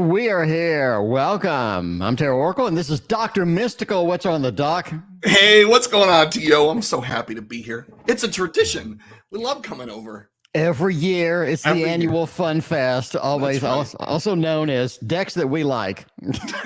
We are here. Welcome. I'm Terry Oracle, and this is Dr. Mystical. What's on the dock? Hey, what's going on, T.O.? I'm so happy to be here. It's a tradition. We love coming over. Every year, it's the Every year. annual Fun Fest, always That's right. also known as Decks That We Like.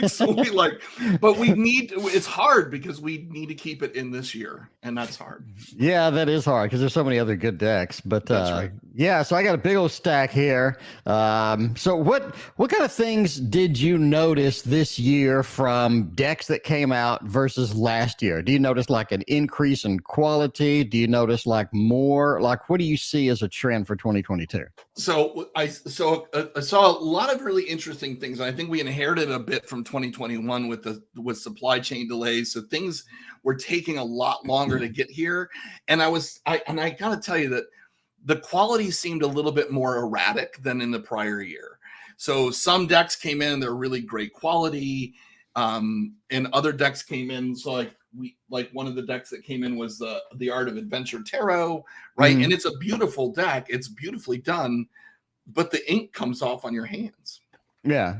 So we like, but we need, it's hard because we need to keep it in this year, and that's hard. Yeah, that is hard because there's so many other good decks. But That's right. yeah, so I got a big old stack here. So what kind of things did you notice this year from decks that came out versus last year? Do you notice like an increase in quality? Do you notice like more? Like, what do you see as a trend for 2022? So I saw a lot of really interesting things. I think we inherited a bit from 2021 with supply chain delays. So things were taking a lot longer to get here. And I gotta tell you that the quality seemed a little bit more erratic than in the prior year. So some decks came in, they're really great quality. And other decks came in. So like one of the decks that came in was the Art of Adventure Tarot, right? Mhm. And it's a beautiful deck. It's beautifully done, but the ink comes off on your hands. Yeah.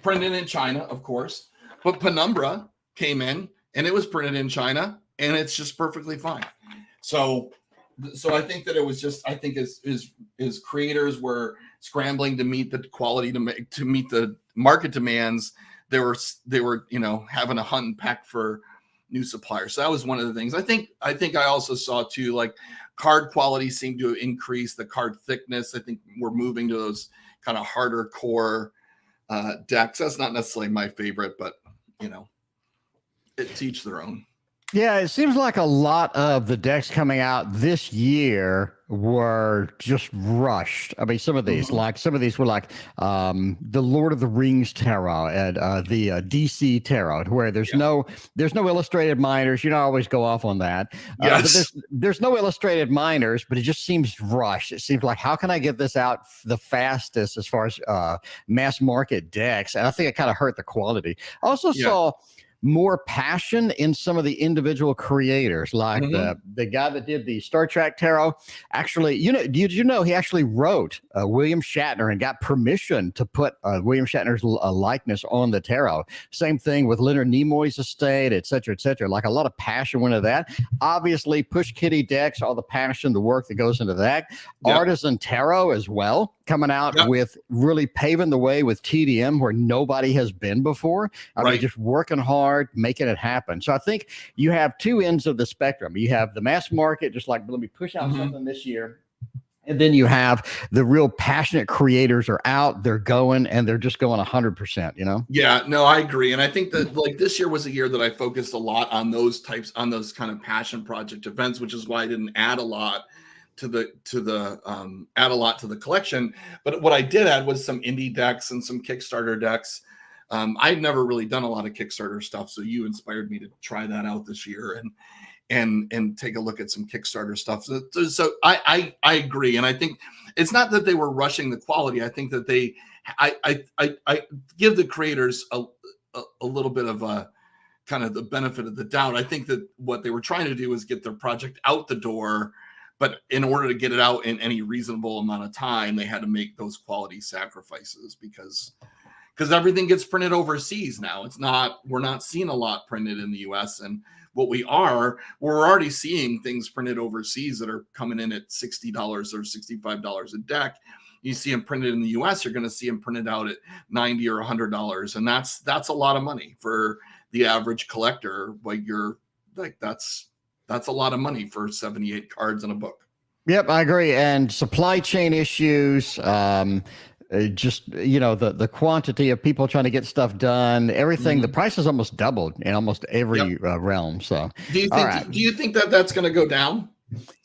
Printed in China, of course, but Penumbra came in and it was printed in China and it's just perfectly fine. So I think that it was just, I think as creators were scrambling to meet the quality to meet the market demands, they were having a hunt and peck for new suppliers. So that was one of the things. I think I also saw too, like card quality seemed to increase, the card thickness. I think we're moving to those kind of harder core decks. That's not necessarily my favorite, but it's each their own. Yeah, it seems like a lot of the decks coming out this year were just rushed. I mean, some of these were like the Lord of the Rings tarot and the DC tarot, where there's no illustrated minors. You don't always go off on that. Yes. But there's no illustrated minors, but it just seems rushed. It seems like, how can I get this out the fastest as far as mass market decks? And I think it kind of hurt the quality. I also saw more passion in some of the individual creators, like the guy that did the Star Trek tarot. Actually, did you know he actually wrote William Shatner and got permission to put William Shatner's likeness on the tarot? Same thing with Leonard Nimoy's estate, et cetera, et cetera. Like a lot of passion went into that. Obviously, Push Kitty decks, all the passion, the work that goes into that. Artisan tarot as well, coming out with really paving the way with TDM where nobody has been before. I mean, just working hard, making it happen. So I think you have two ends of the spectrum. You have the mass market, just like, let me push out something this year. And then you have the real passionate creators are out, they're going, and they're just going 100%, Yeah, no, I agree. And I think that like this year was a year that I focused a lot on those kind of passion project events, which is why I didn't add a lot to the collection. But what I did add was some indie decks and some Kickstarter decks. I've never really done a lot of Kickstarter stuff, so you inspired me to try that out this year and take a look at some Kickstarter stuff. So I agree, and I think it's not that they were rushing the quality. I think that I give the creators a little bit of a kind of the benefit of the doubt. I think that what they were trying to do is get their project out the door, but in order to get it out in any reasonable amount of time, they had to make those quality sacrifices because everything gets printed overseas now. We're not seeing a lot printed in the US. And we're already seeing things printed overseas that are coming in at $60 or $65 a deck. You see them printed in the US, you're going to see them printed out at $90 or $100. And that's a lot of money for the average collector. That's a lot of money for 78 cards in a book. Yep, I agree. And supply chain issues, just the quantity of people trying to get stuff done, everything, the price has almost doubled in almost every realm. So do you think that that's going to go down?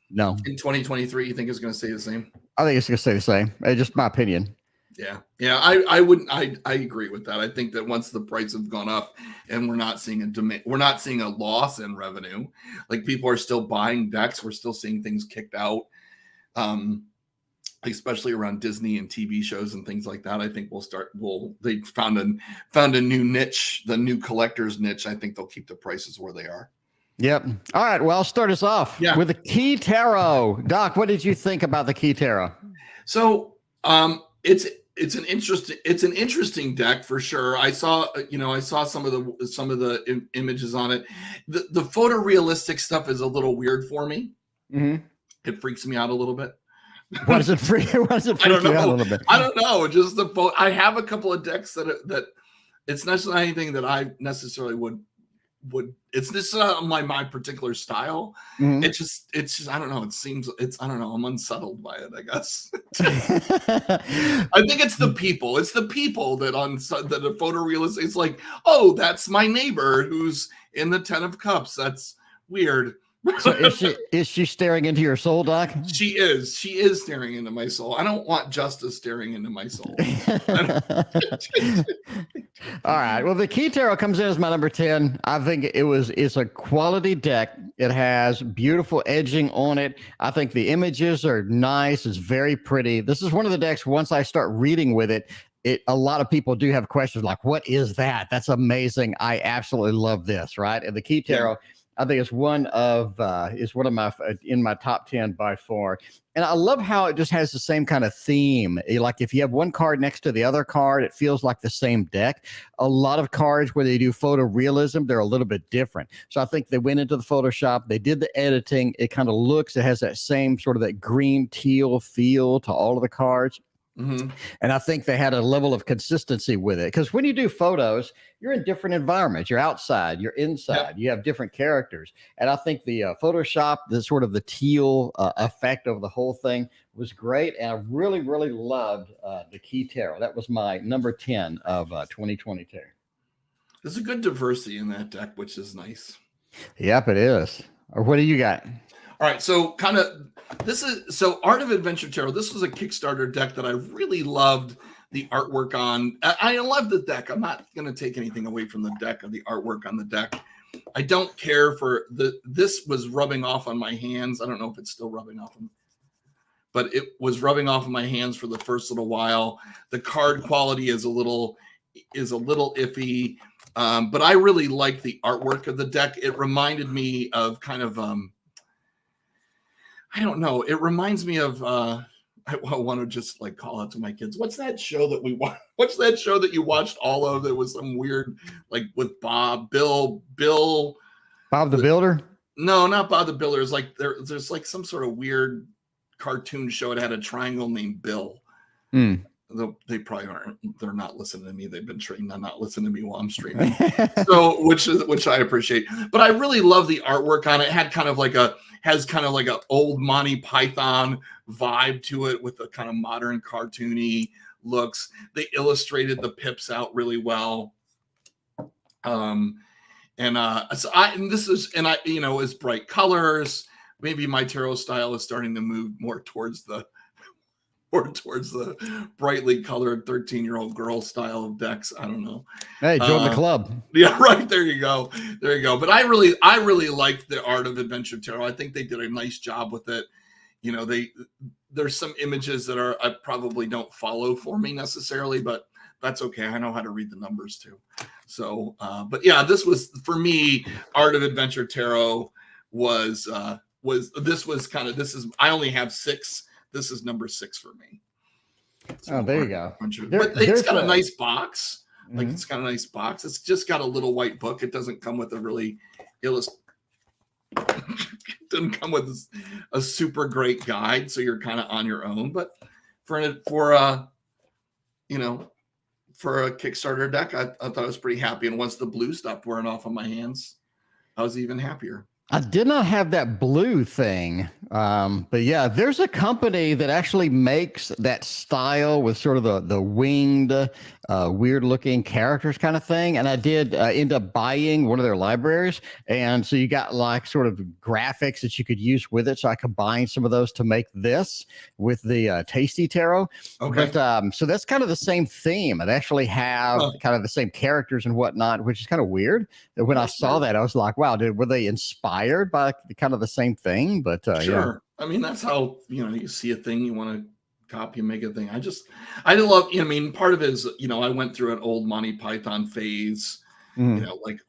No. In 2023, you think it's going to stay the same? I think it's going to stay the same. It's just my opinion. Yeah. I agree with that. I think that once the price have gone up and we're not seeing a loss in revenue, like people are still buying decks. We're still seeing things kicked out. Especially around Disney and TV shows and things like that. I think they found a new niche, the new collector's niche. I think they'll keep the prices where they are. Yep. All right. Well, I'll start us off with the Key Tarot. Doc, what did you think about the Key Tarot? So it's it's an interesting deck for sure. I saw some of the images on it. The photorealistic stuff is a little weird for me. Mm-hmm. It freaks me out a little bit. Why does it freak you out a little bit? I don't know. Just I have a couple of decks that it's not anything that I necessarily would. It's this not my particular style. Mm-hmm. It's just I don't know. I don't know. I'm unsettled by it, I guess. I think it's the people. It's the people that are photorealistic. It's like, oh, that's my neighbor who's in the 10 of cups. That's weird. So is she staring into your soul, Doc? She is staring into my soul. I don't want Justice staring into my soul. All right. Well, the Key Tarot comes in as my number 10. I think it's a quality deck. It has beautiful edging on it. I think the images are nice. It's very pretty. This is one of the decks, once I start reading with it, a lot of people do have questions like, what is that? That's amazing. I absolutely love this, right? And the Key Tarot, I think it's one of my in my top 10 by far. And I love how it just has the same kind of theme. Like if you have one card next to the other card, it feels like the same deck. A lot of cards where they do photorealism, they're a little bit different. So I think they went into the Photoshop, they did the editing. It kind of looks, it has that same sort of that green teal feel to all of the cards. Mm-hmm. And I think they had a level of consistency with it, because when you do photos, you're in different environments. You're outside, you're inside, you have different characters. And I think the Photoshop, the sort of the teal effect of the whole thing was great. And I really, really loved the Key Tarot. That was my number 10 of 2022. There's a good diversity in that deck, which is nice. Yep, it is. Or what do you got? All right, so Art of Adventure Tarot. This was a Kickstarter deck that I really loved the artwork on. I love the deck. I'm not going to take anything away from the deck or the artwork on the deck. I don't care for this was rubbing off on my hands. I don't know if it's still rubbing off on me, but it was rubbing off on my hands for the first little while. The card quality is a little iffy, but I really like the artwork of the deck. It reminded me of kind of I don't know. It reminds me of I want to just like call out to my kids. What's that show that we watch? What's that show that you watched all of? That was some weird, like with Bob the Builder? No, not Bob the Builder. It's like there's like some sort of weird cartoon show. It had a triangle named Bill. They probably aren't. They're not listening to me. They've been trained on not listening to me while I'm streaming. So, which I appreciate. But I really love the artwork on it. It had kind of like a old Monty Python vibe to it with a kind of modern cartoony looks. They illustrated the pips out really well. It's bright colors. Maybe my tarot style is starting to move more towards the brightly colored 13-year-old girl style of decks. I don't know. Hey, join the club. Yeah, right. There you go. But I really like the Art of Adventure Tarot. I think they did a nice job with it. There's some images that I probably don't follow for me necessarily, but that's okay. I know how to read the numbers too. So, but yeah, this was for me. Art of Adventure Tarot was I only have 6. This is number 6 for me. So there you go. But it's got a nice box. Like it's got a nice box. It's just got a little white book. It doesn't come with a really it doesn't come with a super great guide, so you're kind of on your own. But for a Kickstarter deck, I thought I was pretty happy. And once the blue stopped wearing off on my hands, I was even happier. I did not have that blue thing. But yeah, there's a company that actually makes that style with sort of the winged, weird looking characters kind of thing. And I did end up buying one of their libraries. And so you got like sort of graphics that you could use with it. So I combined some of those to make this with the Tasty Tarot. Okay. But, so that's kind of the same theme. It actually have kind of the same characters and whatnot, which is kind of weird. When I saw that, I was like, wow, were they inspired by kind of the same thing? But sure. Yeah. I mean, that's how, you see a thing, you want to copy and make a thing. I love, part of it is, I went through an old Monty Python phase you know, like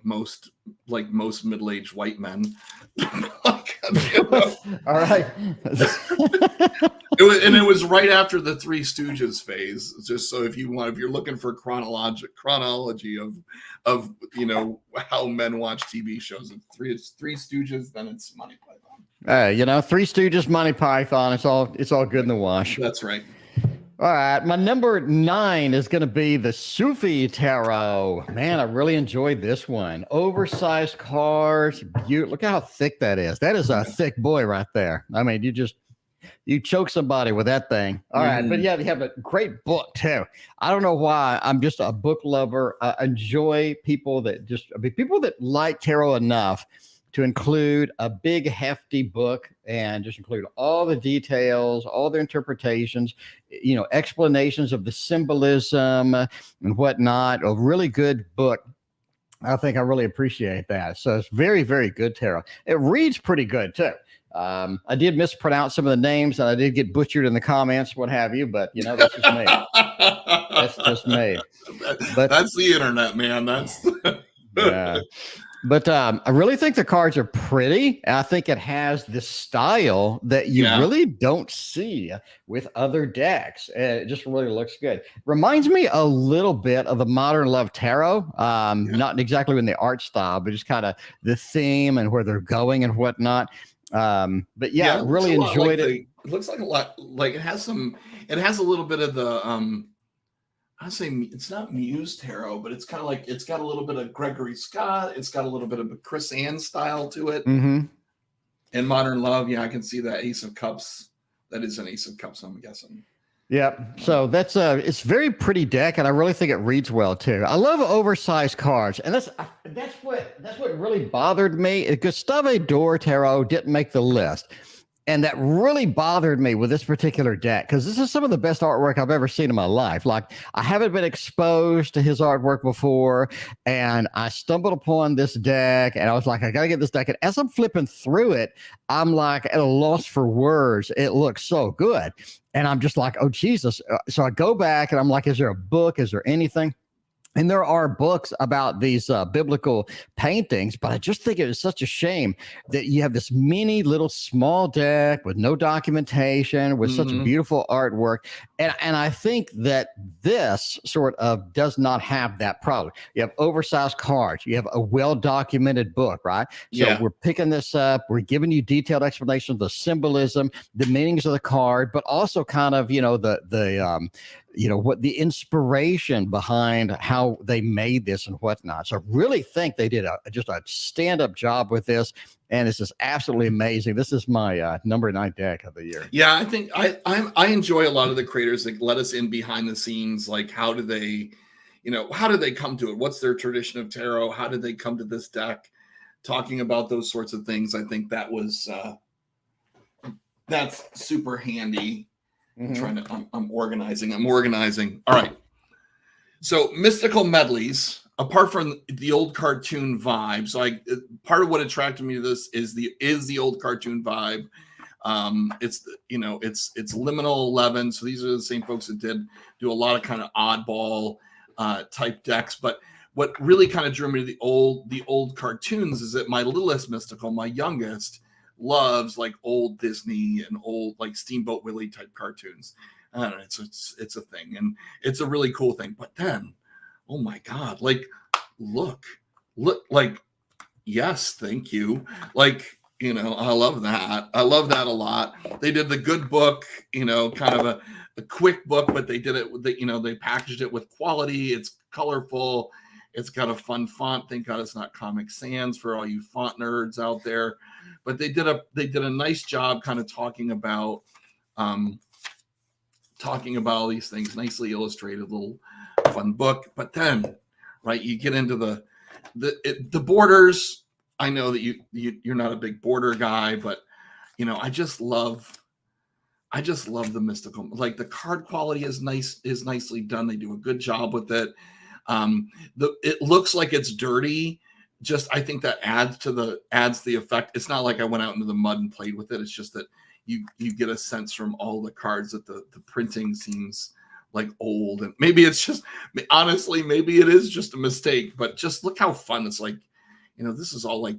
most middle-aged white men. Like, you know. All right. It was right after the Three Stooges phase. Just so if you're looking for chronology of you know how men watch TV shows, it's Three Stooges, then it's Monty Python. You know, Three Stooges, Monty Python. It's all good in the wash. That's right. All right, my number 9 is going to be the Sufi Tarot. Man, I really enjoyed this one. Oversized cards, look how thick that is. That is a thick boy right there. I mean, you choke somebody with that thing. All right, but yeah, they have a great book too. I don't know why. I'm just a book lover. I enjoy people that like tarot enough to include a big hefty book and just include all the details, all the interpretations, you know, explanations of the symbolism and whatnot. A really good book. I think I really appreciate that. So it's very, very good tarot. It reads pretty good too. I did mispronounce some of the names and I did get butchered in the comments, what have you, but you know, that's just me. That's just me. But that's the internet, man. That's yeah. But I really think the cards are pretty. I think it has the style that you really don't see with other decks. It just really looks good. Reminds me a little bit of the Modern Love Tarot. Not exactly in the art style, but just kind of the theme and where they're going and whatnot. But yeah, really enjoyed it. It looks like a lot like it has a little bit of the I say it's not Muse Tarot, but it's kind of like it's got a little bit of Gregory Scott. It's got a little bit of a Chris Ann style to it. Mm-hmm. And Modern Love, I can see that Ace of Cups. That is an Ace of Cups, I'm guessing. Yeah. So that's it's very pretty deck, and I really think it reads well too. I love oversized cards, and that's what really bothered me. Gustave Dore Tarot didn't make the list. And that really bothered me with this particular deck because this is some of the best artwork I've ever seen in my life. Like, I haven't been exposed to his artwork before, and I stumbled upon this deck, and I was like, I got to get this deck. And as I'm flipping through it, I'm like at a loss for words. It looks so good. And I'm just like, oh, Jesus. So I go back, and I'm like, is there a book? Is there anything? And there are books about these biblical paintings, but I just think it is such a shame that you have this mini little small deck with no documentation, with such beautiful artwork. And I think that this sort of does not have that problem. You have oversized cards. You have a well-documented book, right? So we're picking this up. We're giving you detailed explanations of the symbolism, the meanings of the card, but also kind of, you know, what the inspiration behind how they made this and whatnot. So I really think they did just a stand-up job with this, and it's just absolutely amazing. This is my number 9 deck of the year. Yeah, I think I enjoy a lot of the creators that let us in behind the scenes. Like, how do they come to it? What's their tradition of tarot? How did they come to this deck? Talking about those sorts of things. I think that's super handy. I'm organizing. All right. So Mystical Medleys, apart from the old cartoon vibe. So part of what attracted me to this is the old cartoon vibe. It's Liminal 11. So these are the same folks that do a lot of kind of oddball type decks. But what really kind of drew me to the old cartoons is that my littlest Mystical, my youngest, loves like old Disney and old like Steamboat Willie type cartoons. I don't know, it's a thing, and it's a really cool thing. But then, oh my God, like look, like, yes, thank you. Like, I love that. I love that a lot. They did the good book, kind of a quick book, but they did it with they packaged it with quality. It's colorful. It's got a fun font. Thank God it's not Comic Sans for all you font nerds out there. But they did a nice job kind of talking about all these things. Nicely illustrated little fun book. But then, right, you get into the borders. I know that you're not a big border guy, but I just love the mystical. Like, the card quality is nicely done. They do a good job with it. It looks like it's dirty. Just, I think that adds the effect. It's not like I went out into the mud and played with it. It's just that you get a sense from all the cards that the printing seems like old, and maybe it's just, honestly, maybe it is just a mistake, but just look how fun it's like. This is all like,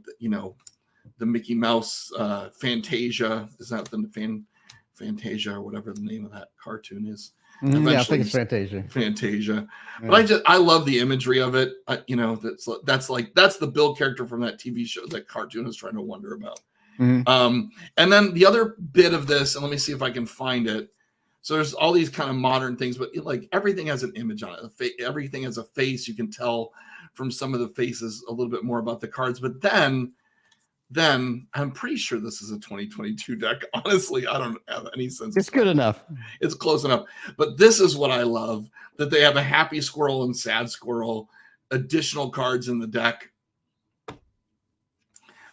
the Mickey Mouse Fantasia. Is that the Fantasia or whatever the name of that cartoon is? Yeah, I think it's Fantasia. Fantasia. Yeah. But I love the imagery of it. That's the Bill character from that TV show that cartoon is trying to wonder about. And then the other bit of this, and let me see if I can find it. So there's all these kind of modern things, but like everything has an image on it. Everything has a face. You can tell from some of the faces a little bit more about the cards. But then I'm pretty sure this is a 2022 deck. Honestly, I don't have any sense. It's good enough. It's close enough. But this is what I love, that they have a happy squirrel and sad squirrel additional cards in the deck.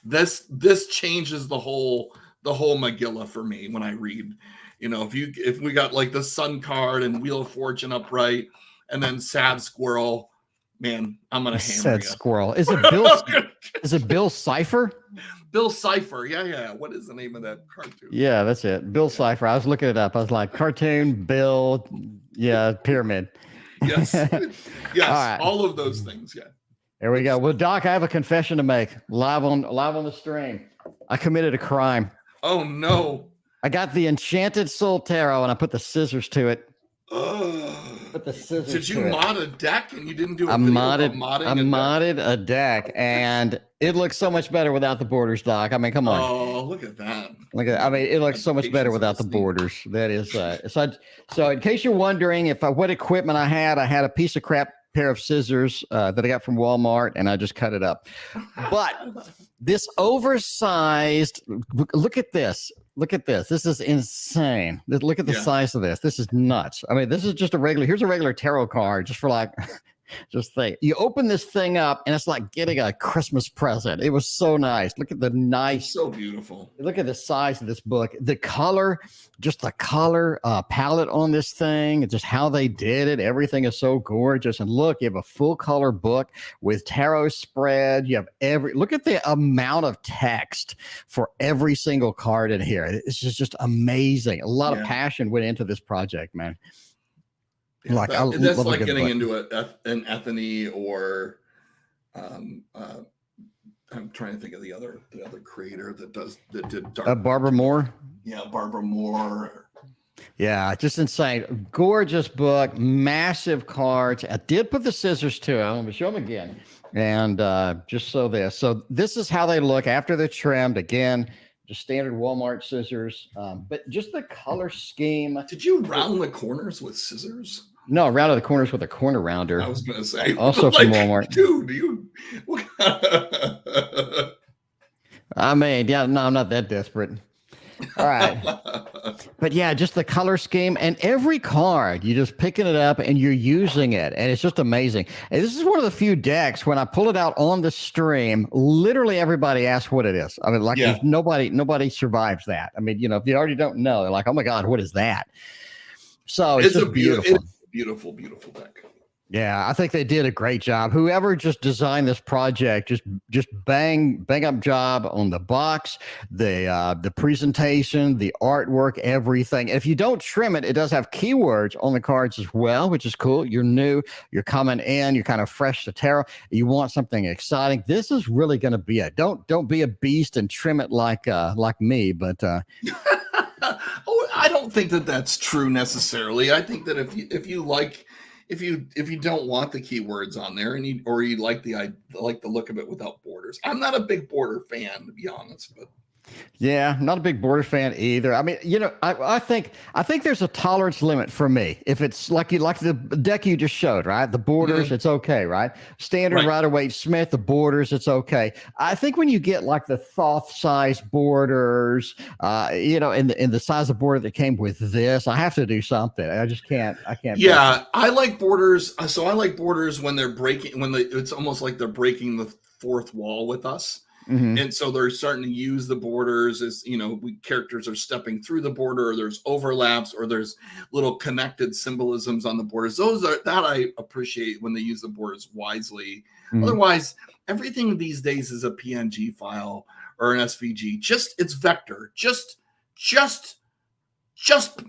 This changes the whole Megillah for me when I read. If we got like the Sun card and Wheel of Fortune upright, and then sad squirrel, man, I'm gonna hammer sad squirrel. Is it Bill? Is it Bill Cipher? Bill Cipher. Yeah. What is the name of that cartoon? Yeah, that's it. Bill Cipher. I was looking it up. I was like, cartoon, Bill, pyramid. Yes. All of those things. Yeah. There we go. Well, Doc, I have a confession to make live on the stream. I committed a crime. Oh no. I got the Enchanted Soul Tarot and I put the scissors to it. Put the scissors. Did you mod a deck and you didn't do a video about modding? I modded a deck and it looks so much better without the borders, Doc. I mean, come on. Oh, look at that. It looks so much better without the borders. That is so in case you're wondering what equipment I had a piece of crap pair of scissors that I got from Walmart, and I just cut it up. But this oversized, look at this. This is insane. Look at the size of this. This is nuts. I mean, this is just here's a regular tarot card just for like, just think. You open this thing up and it's like getting a Christmas present. It was so nice. Look at the nice. It's so beautiful. Look at the size of this book. The color palette on this thing, and just how they did it. Everything is so gorgeous. And look, you have a full color book with tarot spread. You have look at the amount of text for every single card in here. It's just amazing. A lot of passion went into this project, man. Yeah, that's like getting into an Ethony or I'm trying to think of the other creator that did dark. Barbara Moore. Yeah, Barbara Moore. Yeah, just insane. Gorgeous book, massive cards. I did put the scissors to it. I'm going to show them again. And so this is how they look after they're trimmed. Again, just standard Walmart scissors. But just the color scheme. Did you round the corners with scissors? No, rounded the corners with a corner rounder. I was going to say. Also from Walmart. Dude, I mean, yeah, no, I'm not that desperate. All right. But yeah, just the color scheme and every card, you're just picking it up and you're using it. And it's just amazing. And this is one of the few decks when I pull it out on the stream, literally everybody asks what it is. I mean, if nobody survives that. I mean, if you already don't know, they're like, oh my God, what is that? So it's just beautiful. Beautiful, beautiful deck. Yeah, I think they did a great job. Whoever just designed this project, just bang up job on the box, the presentation, the artwork, everything. If you don't trim it, it does have keywords on the cards as well, which is cool. You're new, you're coming in, you're kind of fresh to tarot. You want something exciting. This is really going to be it. Don't be a beast and trim it like me, but. I don't think that that's true necessarily. I think that if you don't want the keywords on there and you like the look of it without borders. I'm not a big border fan, to be honest, but yeah, not a big border fan either. I mean, I think there's a tolerance limit for me. If it's like the deck you just showed, right? The borders, it's okay, right? Standard Rider-Waite Smith, the borders, it's okay. I think when you get like the Thoth size borders, in the size of border that came with this, I have to do something. I just can't. Yeah, I like borders. So I like borders when they're breaking. It's almost like they're breaking the fourth wall with us. Mm-hmm. And so they're starting to use the borders as, characters are stepping through the border, or there's overlaps, or there's little connected symbolisms on the borders. That I appreciate when they use the borders wisely. Mm-hmm. Otherwise, everything these days is a PNG file or an SVG. It's vector. Just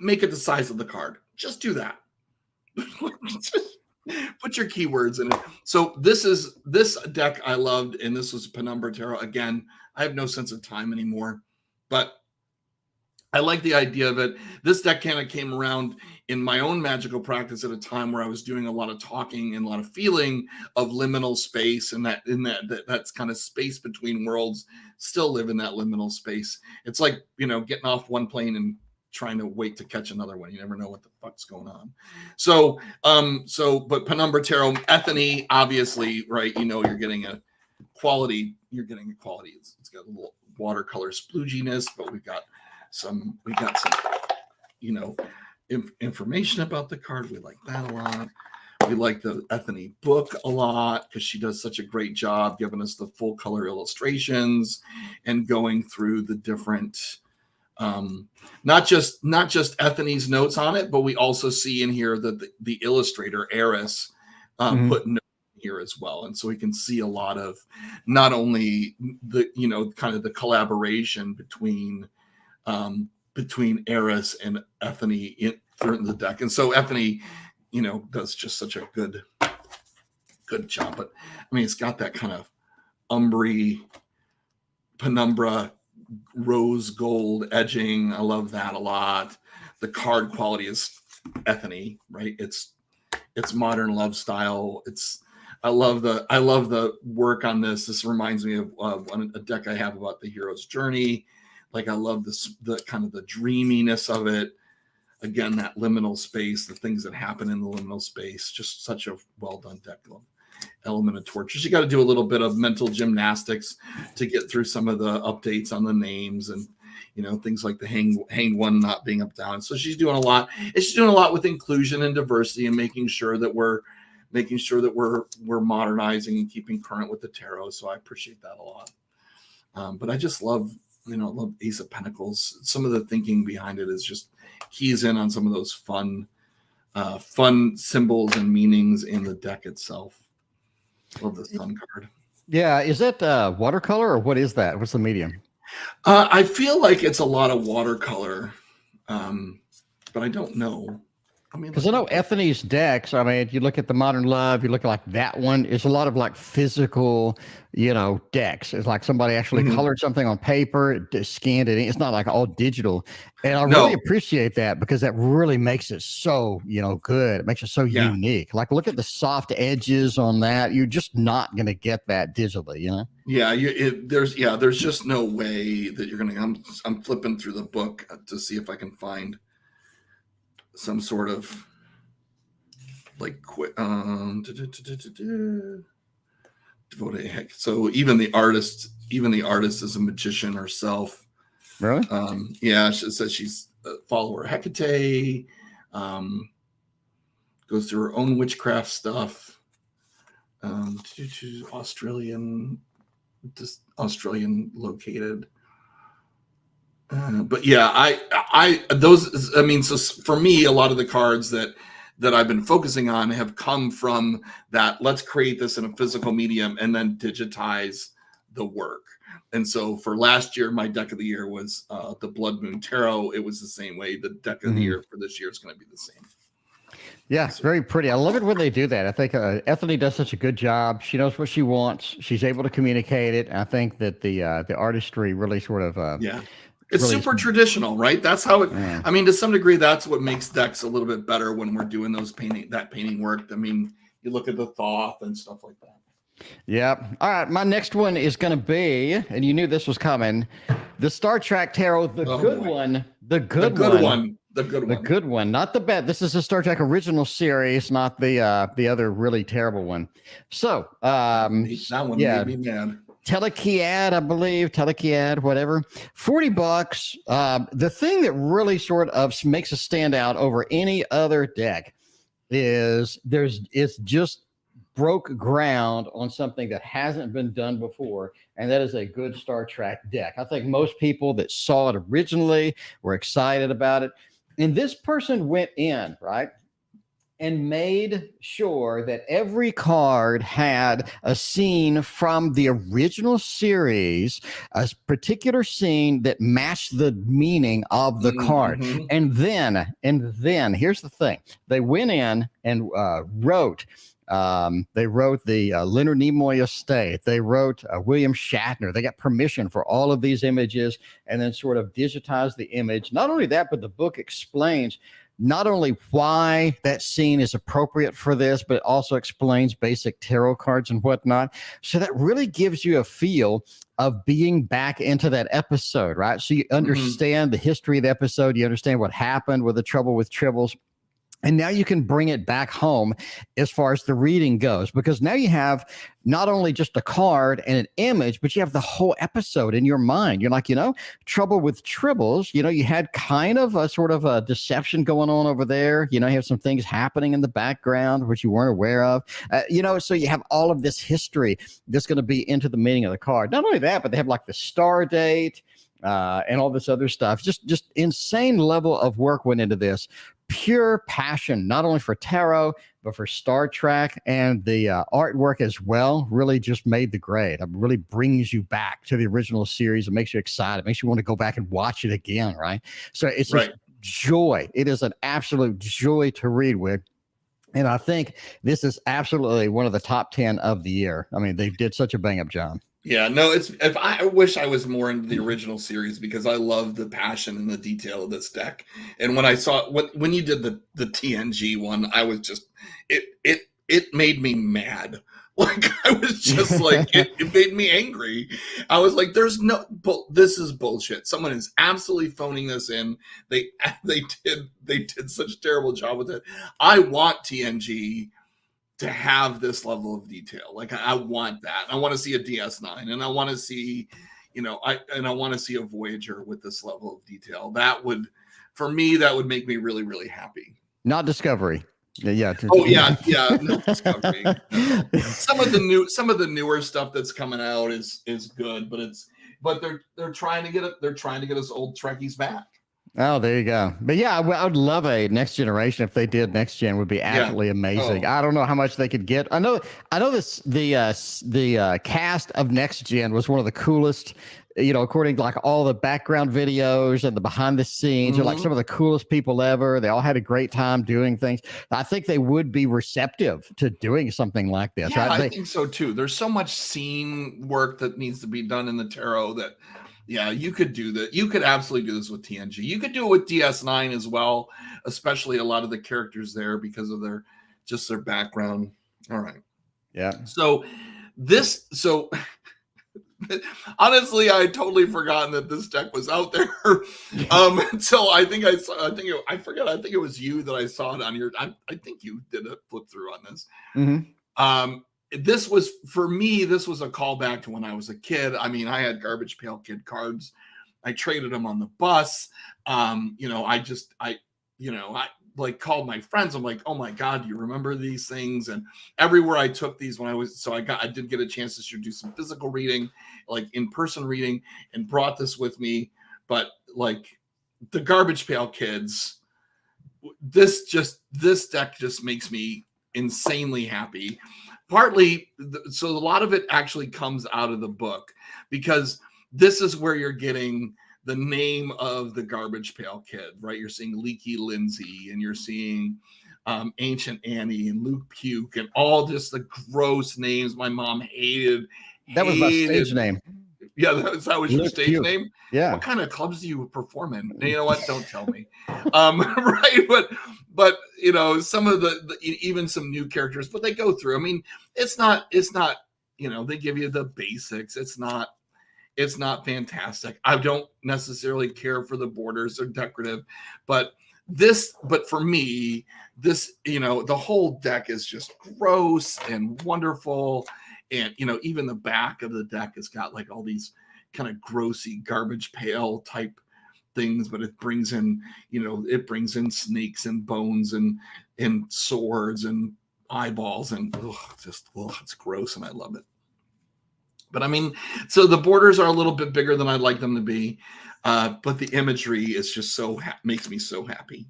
make it the size of the card. Just do that. Put your keywords in it. So this deck I loved, and this was Penumbra Tarot. Again, I have no sense of time anymore, but I like the idea of it. This deck kind of came around in my own magical practice at a time where I was doing a lot of talking and a lot of feeling of liminal space, and that's kind of space between worlds. Still live in that liminal space. It's like, getting off one plane and trying to wait to catch another one. You never know what the fuck's going on. So but Penumbra Tarot, Ethony, obviously, right? You're getting a quality. It's got a little watercolor splooginess, but we got some information about the card. We like that a lot. We like the Ethony book a lot because she does such a great job giving us the full color illustrations and going through the different not just Ethony's notes on it, but we also see in here that the illustrator Eris put notes here as well, and so we can see a lot of not only the kind of the collaboration between Eris and Ethony through the deck. And so Ethony, does just such a good job. But I mean, it's got that kind of Umbry, Penumbra, rose gold edging. I love that a lot. The card quality is Ethony, right? It's modern love style. I love the work on this. This reminds me of a deck I have about the hero's journey. Like, I love the kind of the dreaminess of it. Again, that liminal space, the things that happen in the liminal space, just such a well done deck. Element of torches. You got to do a little bit of mental gymnastics to get through some of the updates on the names and things like the hang one not being up down. So she's doing a lot. She's doing a lot with inclusion and diversity and making sure that we're modernizing and keeping current with the tarot. So I appreciate that a lot. But I just love Ace of Pentacles. Some of the thinking behind it is just keys in on some of those fun symbols and meanings in the deck itself. Love the Sun card. Yeah, is that watercolor or what is that? What's the medium? I feel like it's a lot of watercolor, but I don't know. Because I know Ethony's decks, if you look at the Modern Love, you look at like that one, it's a lot of like physical, decks. It's like somebody actually colored something on paper, scanned it in. It's not like all digital. And I really appreciate that because that really makes it so, good. It makes it so unique. Like, look at the soft edges on that. You're just not going to get that digitally, Yeah, there's just no way that you're going to, I'm flipping through the book to see if I can find some sort of like devoted heck. So even the artist is a magician herself. Really? Yeah, she says she's a follower of Hecate. Goes through her own witchcraft stuff. Australian located. But yeah, so for me, a lot of the cards that I've been focusing on have come from that. Let's create this in a physical medium and then digitize the work. And so for last year, my deck of the year was the Blood Moon Tarot. It was the same way. The deck of the year for this year is going to be the same. Yeah, it's very pretty. I love it when they do that. I think Ethony does such a good job. She knows what she wants. She's able to communicate it. I think that the artistry really sort of it's really super traditional, right? That's how it. Yeah. I mean, to some degree, that's what makes decks a little bit better when we're doing those painting work. I mean, you look at the Thoth and stuff like that. Yeah. All right. My next one is going to be, and you knew this was coming, the Star Trek Tarot, the good one, the good one, not the bad. This is a Star Trek original series, not the other really terrible one. So, that one made me mad. Telekiad, I believe, whatever, $40. The thing that really sort of makes us stand out over any other deck is it's just broke ground on something that hasn't been done before, and that is a good Star Trek deck. I think most people that saw it originally were excited about it, and this person went in, right? and made sure that every card had a scene from the original series, a particular scene that matched the meaning of the card. Mm-hmm. And then here's the thing. They went in and wrote they wrote the Leonard Nimoy estate. They wrote William Shatner. They got permission for all of these images and then sort of digitized the image. Not only that, but the book explains not only why that scene is appropriate for this, but it also explains basic tarot cards and whatnot. So that really gives you a feel of being back into that episode, right? So you understand the history of the episode. You understand what happened with the trouble with tribbles. And now you can bring it back home as far as the reading goes, because now you have not only just a card and an image, but you have the whole episode in your mind. You're like, trouble with tribbles, you had kind of a sort of a deception going on over there. You have some things happening in the background, which you weren't aware of, so you have all of this history that's going to be into the meaning of the card. Not only that, but they have like the star date and all this other stuff. Just insane level of work went into this. Pure passion, not only for tarot, but for Star Trek, and the artwork as well really just made the grade. It really brings you back to the original series. It makes you excited. It makes you want to go back and watch it again, right? So it's just joy. It is an absolute joy to read with. And I think this is absolutely one of the top 10 of the year. I mean, they did such a bang up job. Yeah, no, I wish I was more into the original series because I love the passion and the detail of this deck. And when I saw when you did the TNG one, I was just it made me mad. Like I was just like it made me angry. I was like, this is bullshit. Someone is absolutely phoning this in. They did such a terrible job with it. I want TNG to have this level of detail. Like I want that. I want to see a DS9 and I want to see, I want to see a Voyager with this level of detail. That would, for me, that would make me really, really happy. Not Discovery. Yeah. Oh yeah. No Discovery. No. Some of the newer stuff that's coming out is good, but they're trying to get us old Trekkies back. Oh, there you go. But yeah, I would love a Next Generation. If they did Next Gen, would be absolutely amazing. I don't know how much they could get. I know this the cast of Next Gen was one of the coolest, according to like all the background videos and the behind the scenes. They're like some of the coolest people ever. They all had a great time doing things. I think they would be receptive to doing something like this. Yeah, right? I think so too. There's so much scene work that needs to be done in the tarot that yeah, you could do that. You could absolutely do this with TNG. You could do it with DS9 as well, especially a lot of the characters there because of their background. All right. Yeah. So honestly, I had totally forgotten that this deck was out there. So I think it was you that I saw it on your. I think you did a flip through on this. Mm-hmm. This was for me. This was a callback to when I was a kid. I mean, I had Garbage Pail Kid cards. I traded them on the bus. I like called my friends. I'm like, oh my God, do you remember these things? And everywhere I took these when I did get a chance to do some physical reading, like in-person reading, and brought this with me. But like the Garbage Pail Kids, this deck just makes me insanely happy. Partly, so a lot of it actually comes out of the book because this is where you're getting the name of the Garbage Pail Kid, right? You're seeing Leaky Lindsay and you're seeing Ancient Annie and Luke Puke and all just the gross names my mom hated. That was my stage name. Yeah, that was your stage name? Yeah. What kind of clubs do you perform in? You know what? Don't tell me. Right. But some of the even some new characters, but they go through. I mean, it's not, they give you the basics. It's not fantastic. I don't necessarily care for the borders. They're decorative, but for me, this, the whole deck is just gross and wonderful. And, even the back of the deck has got like all these kind of grossy garbage pail type things, but it brings in snakes and bones and swords and eyeballs and it's gross and I love it. But I mean, so the borders are a little bit bigger than I'd like them to be. But the imagery is just makes me so happy.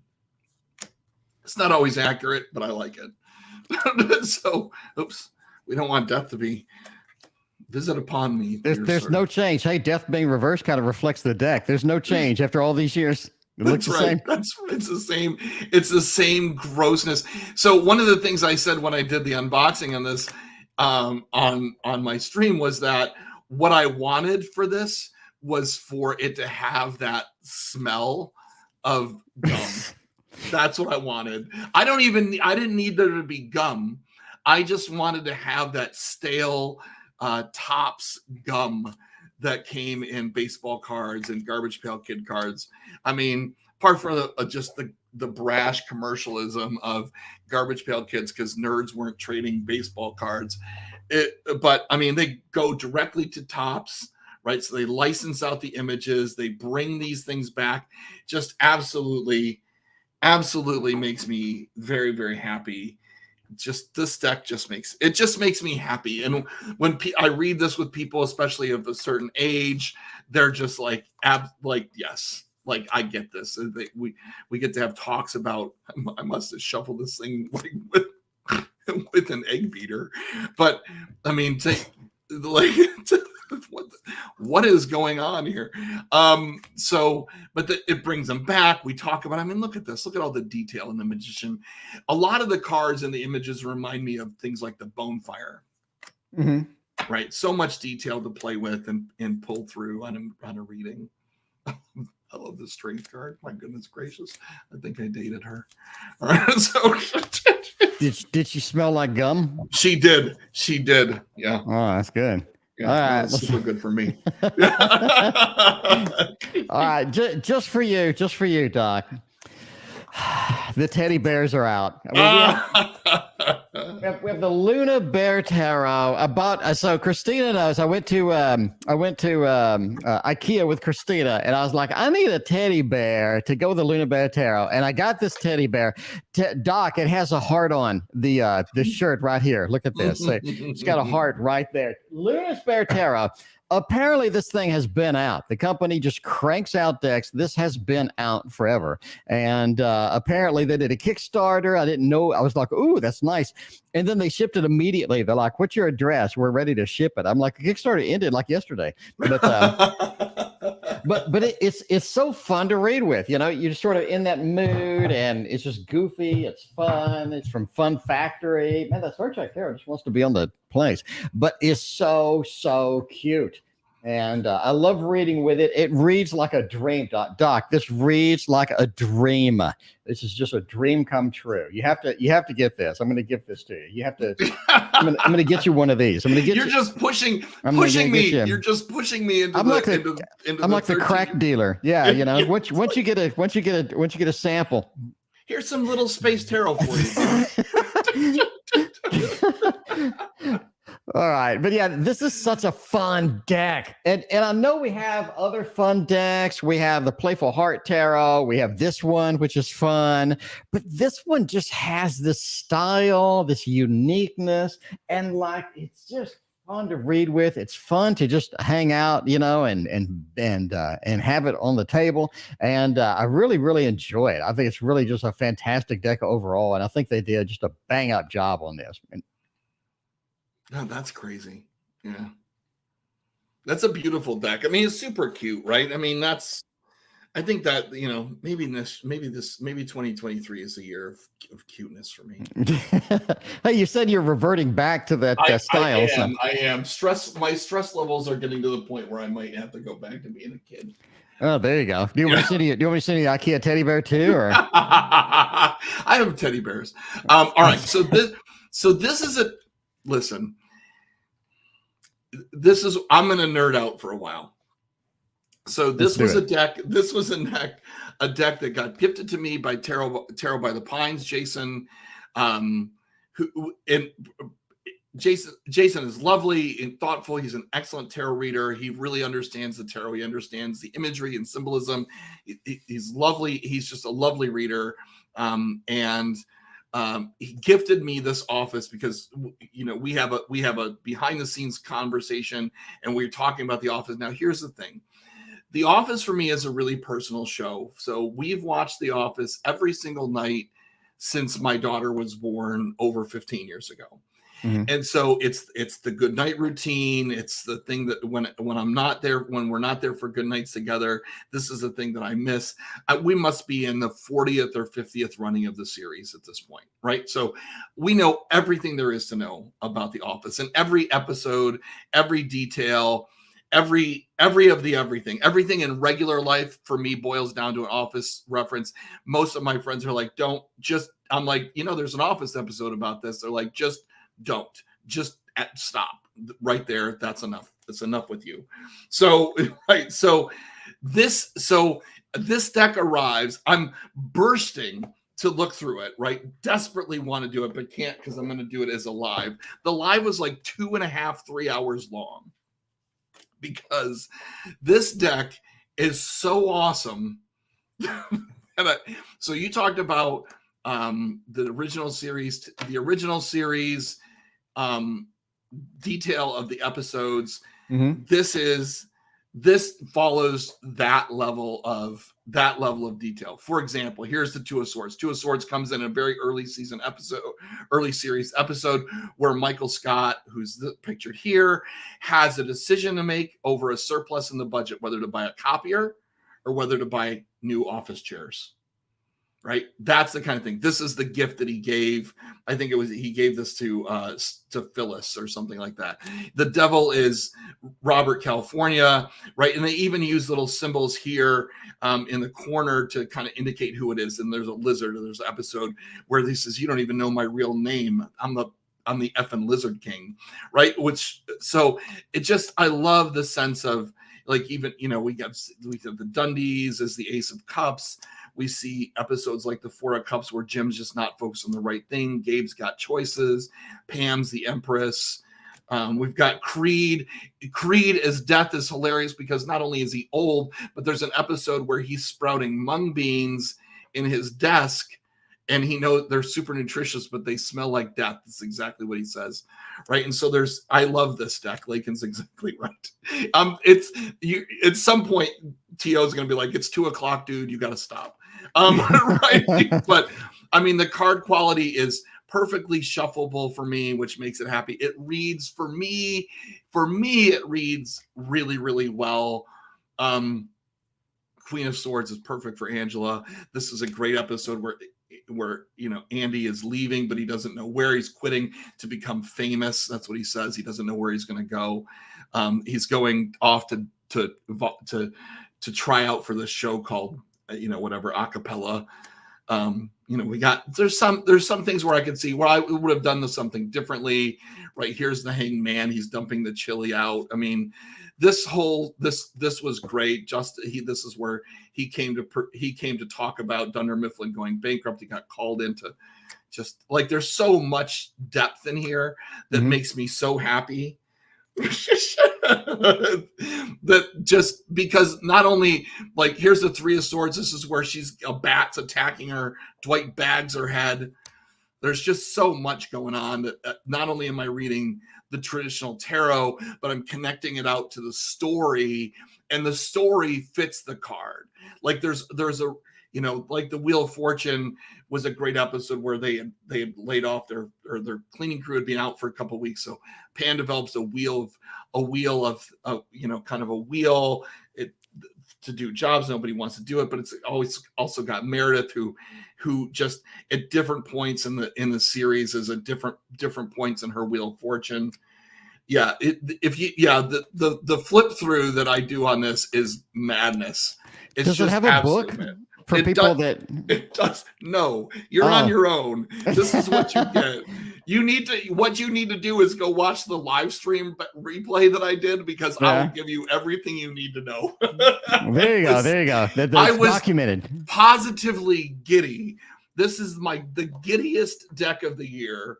It's not always accurate, but I like it. So, oops, we don't want death to be visit upon me. There's no change. Hey, death being reversed kind of reflects the deck. There's no change after all these years. It looks the same. It's the same. It's the same grossness. So one of the things I said when I did the unboxing on this on my stream was that what I wanted for this was for it to have that smell of gum. That's what I wanted. I didn't need there to be gum. I just wanted to have that stale Topps gum that came in baseball cards and Garbage Pail Kid cards. I mean, apart from just the brash commercialism of Garbage Pail Kids because nerds weren't trading baseball cards. But I mean, they go directly to Topps, right? So they license out the images. They bring these things back. Just absolutely makes me very, very happy. Just this deck just makes me happy. And when I read this with people, especially of a certain age, they're just like yes, like I get this. We get to have talks about. I must have shuffled this thing like with an egg beater, but I mean, what is going on here? But it brings them back. We talk about, I mean, look at this. Look at all the detail in the Magician. A lot of the cards and the images remind me of things like the Bonefire. Mm-hmm. Right? So much detail to play with and pull through on a reading. I love this strength card. My goodness gracious. I think I dated her. All right. So did she smell like gum? She did. Yeah. Oh, that's good. Yeah, all right, that's super good for me. All right, just for you, Doc. The teddy bears are out. We have the Luna Bear Tarot. So Christina knows. I went to IKEA with Christina, and I was like, I need a teddy bear to go with the Luna Bear Tarot, and I got this teddy bear. Doc, it has a heart on the shirt right here. Look at this. So it's got a heart right there. Luna's Bear Tarot. Apparently, this thing has been out. The company just cranks out decks. This has been out forever. And apparently, they did a Kickstarter. I didn't know. I was like, ooh, that's nice. And then they shipped it immediately. They're like, what's your address? We're ready to ship it. I'm like, the Kickstarter ended like yesterday. But it's so fun to read with. You know, you're sort of in that mood, and it's just goofy. It's fun. It's from Fun Factory. Man, that Star Trek Tarot just wants to be on the place. But it's so cute. And I love reading with it. It reads like a dream, Doc. This reads like a dream. This is just a dream come true. You have to get this. I'm going to give this to you. You have to. I'm going to get you one of these. I'm going to get. You're just pushing me. You're just pushing me into. I'm like the crack dealer. Yeah, you know. Once you get a sample. Here's some little space tarot for you. All right. But yeah, this is such a fun deck. And I know we have other fun decks. We have the Playful Heart Tarot. We have this one, which is fun. But this one just has this style, this uniqueness. And like, it's just fun to read with. It's fun to just hang out, you know, and have it on the table. And I really enjoy it. I think it's really just a fantastic deck overall. And I think they did just a bang up job on this. Oh, that's crazy. Yeah. That's a beautiful deck. I mean, it's super cute, right? I mean, I think that, you know, maybe 2023 is a year of cuteness for me. Hey, you said you're reverting back to that style. I am. My stress levels are getting to the point where I might have to go back to being a kid. Oh, there you go. Do you want me to send you the IKEA teddy bear too? Or I have teddy bears. All right. So this is listen, I'm going to nerd out for a while. So this was a deck that got gifted to me by Tarot by the Pines, Jason, Jason is lovely and thoughtful. He's an excellent tarot reader. He really understands the tarot. He understands the imagery and symbolism. He's lovely. He's just a lovely reader. He gifted me this office because, you know, we have a behind the scenes conversation and we're talking about the office. Now, here's the thing. The Office for me is a really personal show. So we've watched The Office every single night since my daughter was born over 15 years ago. Mm-hmm. And so it's the good night routine. It's the thing that when I'm not there, when we're not there for good nights together, this is the thing that I miss. We must be in the 40th or 50th running of the series at this point, right? So we know everything there is to know about The Office, and every episode, every detail, everything in regular life for me boils down to an Office reference. Most of my friends are like, I'm like, there's an Office episode about this. They're like, just stop right there. That's enough. That's enough with you. So, right. So this deck arrives. I'm bursting to look through it, right? Desperately want to do it, but can't because I'm going to do it as a live. The live was like 2.5, 3 hours long because this deck is so awesome. So you talked about the original series detail of the episodes. Mm-hmm. This follows that level of detail. For example, here's the Two of Swords. Two of Swords comes in a very early series episode where Michael Scott, who's pictured here, has a decision to make over a surplus in the budget, whether to buy a copier or whether to buy new office chairs. Right. That's the kind of thing. This is the gift that he gave. I think he gave this to Phyllis or something like that. The devil is Robert California. Right. And they even use little symbols here in the corner to kind of indicate who it is. And there's a lizard. And there's an episode where he says, "You don't even know my real name. I'm the effing Lizard King." Right. So I love the sense of like, even, we have the Dundies as the Ace of Cups. We see episodes like the Four of Cups where Jim's just not focused on the right thing. Gabe's got choices. Pam's the Empress. We've got Creed. Creed as death is hilarious because not only is he old, but there's an episode where he's sprouting mung beans in his desk, and he knows they're super nutritious, but they smell like death. That's exactly what he says, right? And so I love this deck. Lakin's exactly right. At some point, T.O. is going to be like, "It's 2:00, dude. You got to stop." Right? But I mean, the card quality is perfectly shuffleable for me, which makes it happy. It reads for me, it reads really, really well. Queen of Swords is perfect for Angela. This is a great episode where Andy is leaving, but he doesn't know where. He's quitting to become famous. That's what he says. He doesn't know where he's going to go. He's going off to try out for this show called whatever, acapella. There's some things where I could see where I would have done something differently. Right, here's the hangman. He's dumping the chili out. I mean, this was great. This is where he came to talk about Dunder Mifflin going bankrupt. He got called into just like, there's so much depth in here that makes me so happy. That just because not only like, here's the Three of Swords. This is where a bat's attacking her. Dwight bags her head. There's just so much going on that not only am I reading the traditional tarot, but I'm connecting it out to the story, and the story fits the card. Like there's a, like the Wheel of Fortune was a great episode where they had laid off their cleaning crew had been out for a couple of weeks. So Pan develops a wheel to do jobs. Nobody wants to do it, but it's always also got Meredith who just at different points in the series is at different points in her Wheel of Fortune. Yeah. The flip through that I do on this is madness. Does it have a book for people that it does? No, you're on your own. This is what you get. What you need to do is go watch the live stream replay that I did, because I will give you everything you need to know. There you go. That's documented. Positively giddy. This is the giddiest deck of the year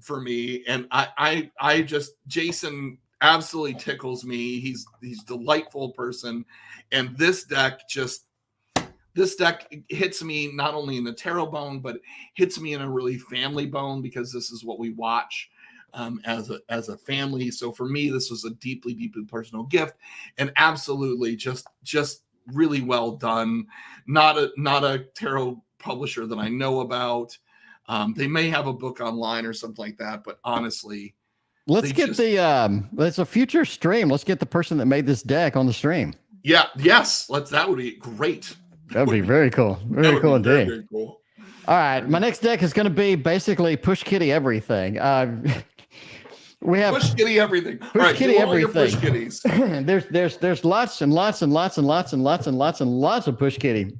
for me. And I just, Jason absolutely tickles me. He's a delightful person. And this deck hits me not only in the tarot bone, but hits me in a really family bone, because this is what we watch as a family. So for me, this was a deeply, deeply personal gift, and absolutely just really well done. Not a tarot publisher that I know about. They may have a book online or something like that, but honestly, let's get it's a future stream. Let's get the person that made this deck on the stream. Yeah, yes, that would be great. That would be very cool. Very cool indeed. Very cool. All right, my next deck is going to be basically Push Kitty everything. We have Push Kitty everything. Push Kitty everything. Push Kitties. there's lots and lots and lots and lots and lots and lots and lots of Push Kitty.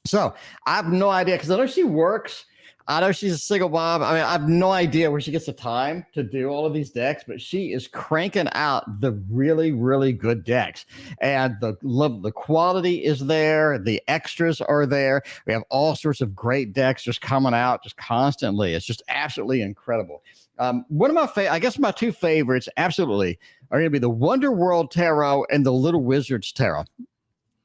So I have no idea, because I know she works. I know she's a single mom. I mean, I have no idea where she gets the time to do all of these decks, but she is cranking out the really, really good decks. And the quality is there. The extras are there. We have all sorts of great decks just coming out just constantly. It's just absolutely incredible. One of my I guess my two favorites absolutely are going to be the Wonder World Tarot and the Little Wizards Tarot.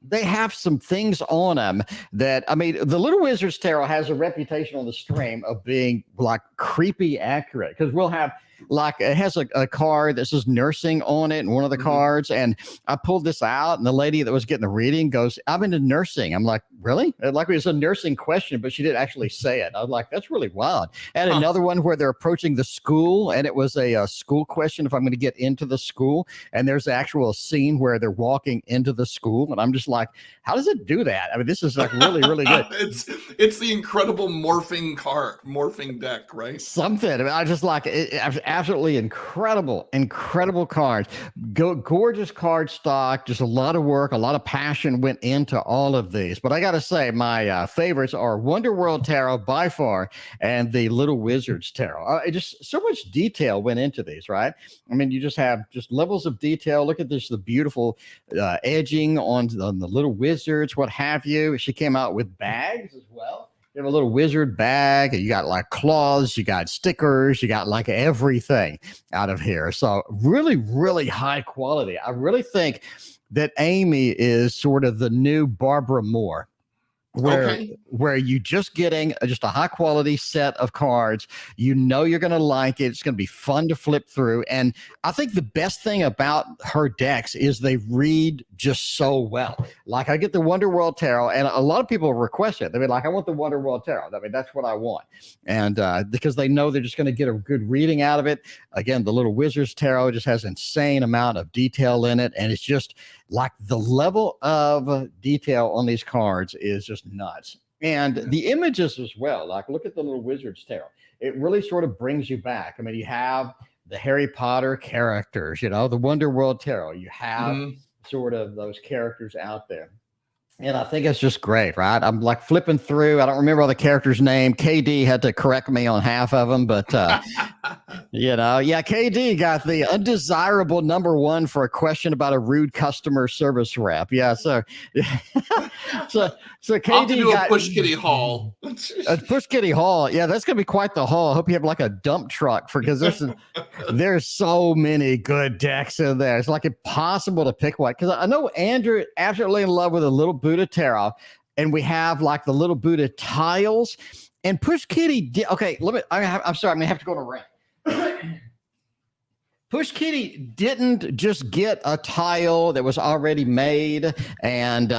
They have some things on them that, I mean, the Little Wizards Tarot has a reputation on the stream of being like creepy accurate, because we'll have like, it has a card that says nursing on it and one of the cards. And I pulled this out, and the lady that was getting the reading goes, I'm into nursing. I'm like, really? Like, it was a nursing question, but she didn't actually say it. I was like, that's really wild. And another one where they're approaching the school, and it was a school question, if I'm going to get into the school. And there's the actual scene where they're walking into the school. And I'm just like, how does it do that? I mean, this is like really, really good. It's the incredible morphing deck, right? Something. I mean, I just like it. Absolutely incredible cards. Gorgeous card stock. Just a lot of work, a lot of passion went into all of these. But I got to say, my favorites are Wonder World Tarot by far, and the Little Wizards Tarot. It just so much detail went into these, right? I mean, you just have just levels of detail. Look at this, the beautiful edging on the Little Wizards, what have you. She came out with bags as well. You have a little wizard bag. You got like claws. You got stickers. You got like everything out of here. So really, really high quality. I really think that Amy is sort of the new Barbara Moore, where you just getting just a high quality set of cards. You know you're going to like it. It's going to be fun to flip through. And I think the best thing about her decks is they read just so well. Like, I get the Wonder World Tarot, and a lot of people request it. They'll be like, I want the Wonder World Tarot. I mean, that's what I want. And because they know they're just going to get a good reading out of it. Again, the Little Wizards Tarot just has insane amount of detail in it. And it's just like the level of detail on these cards is just nuts. And the images as well. Like, look at the Little Wizards Tarot. It really sort of brings you back. I mean, you have the Harry Potter characters, you know, the Wonder World Tarot. You have sort of those characters out there. And I think it's just great, right? I'm like flipping through. I don't remember all the characters' name. KD had to correct me on half of them, but you know, yeah, KD got the undesirable #1 for a question about a rude customer service rep. Yeah, so so KD got Push Kitty Hall. A Push Kitty Hall. Yeah, that's gonna be quite the haul. I hope you have like a dump truck because there's so many good decks in there. It's like impossible to pick one. Because I know Andrew absolutely in love with a Little Buddha Tarot, and we have like the Little Buddha tiles. And Push Kitty okay, I'm sorry, I'm gonna have to go to a rant. Push Kitty didn't just get a tile that was already made and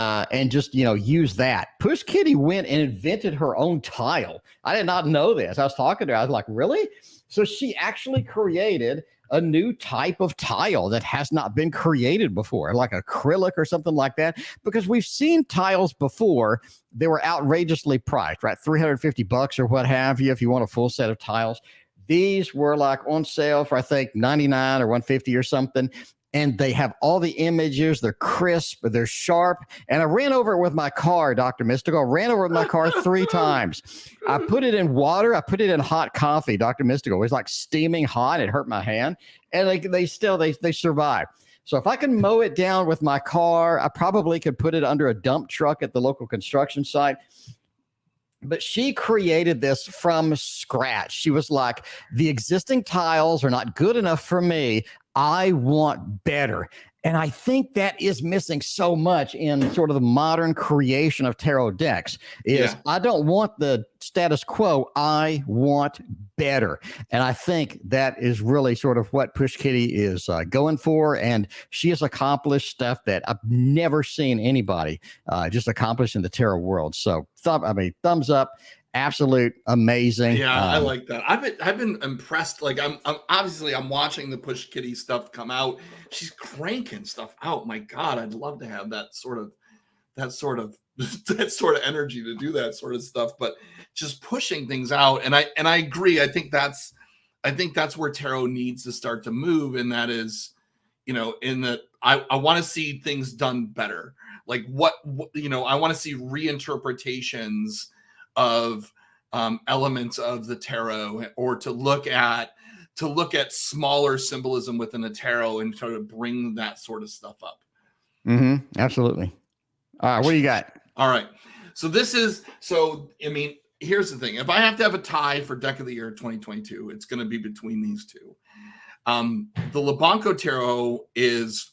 just, you know, use that. Push Kitty went and invented her own tile. I did not know this. I was talking to her. I was like, really? So she actually created a new type of tile that has not been created before, like acrylic or something like that, because we've seen tiles before. They were outrageously priced, right? $350 or what have you, if you want a full set of tiles. These were like on sale for, I think, $99 or $150 or something. And they have all the images. They're crisp, they're sharp. And I ran over it with my car, Dr. Mystical. I ran over it with my car 3 times. I put it in water. I put it in hot coffee, Dr. Mystical. It was like steaming hot. It hurt my hand. And they survive. So if I can mow it down with my car, I probably could put it under a dump truck at the local construction site. But she created this from scratch. She was like, the existing tiles are not good enough for me. I want better. And I think that is missing so much in sort of the modern creation of tarot decks is I don't want the status quo. I want better. And I think that is really sort of what Push Kitty is going for. And she has accomplished stuff that I've never seen anybody just accomplish in the tarot world. So thumbs up. absolute amazing. Yeah, I like that. I've been impressed. Like I'm obviously I'm watching the Push Kitty stuff come out. She's cranking stuff out. My God, I'd love to have that sort of that sort of energy to do that sort of stuff, but just pushing things out. And I agree. I think that's where tarot needs to start to move. And that is, in that I want to see things done better. Like what I want to see reinterpretations of elements of the tarot, or to look at smaller symbolism within the tarot and try to bring that sort of stuff up. Absolutely. All right, what do you got? All right. So I mean, here's the thing. If I have to have a tie for deck of the year 2022, it's going to be between these two. The Labanco tarot is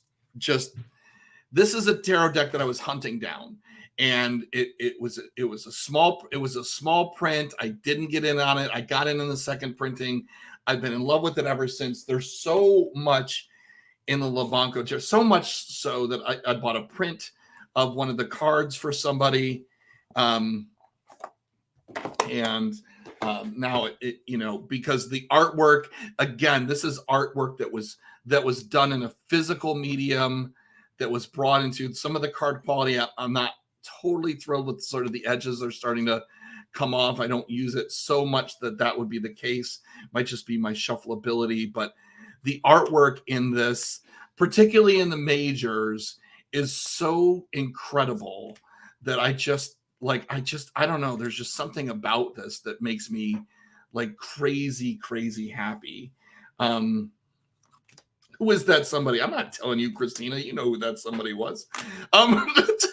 this is a tarot deck that I was hunting down, and it was a small print. I didn't get in on it. I got in the second printing. I've been in love with it ever since. There's so much in the Labanco tarot, so much so that I bought a print of one of the cards for somebody. Now because the artwork, again, this is artwork that was done in a physical medium, that was brought into some of the card quality. I'm not totally thrilled with sort of the edges are starting to come off. I don't use it so much that would be the case. Might just be my shuffleability, but the artwork in this, particularly in the majors, is so incredible that I don't know. There's just something about this that makes me like crazy happy. Who is that somebody? I'm not telling you, Christina. You know who that somebody was.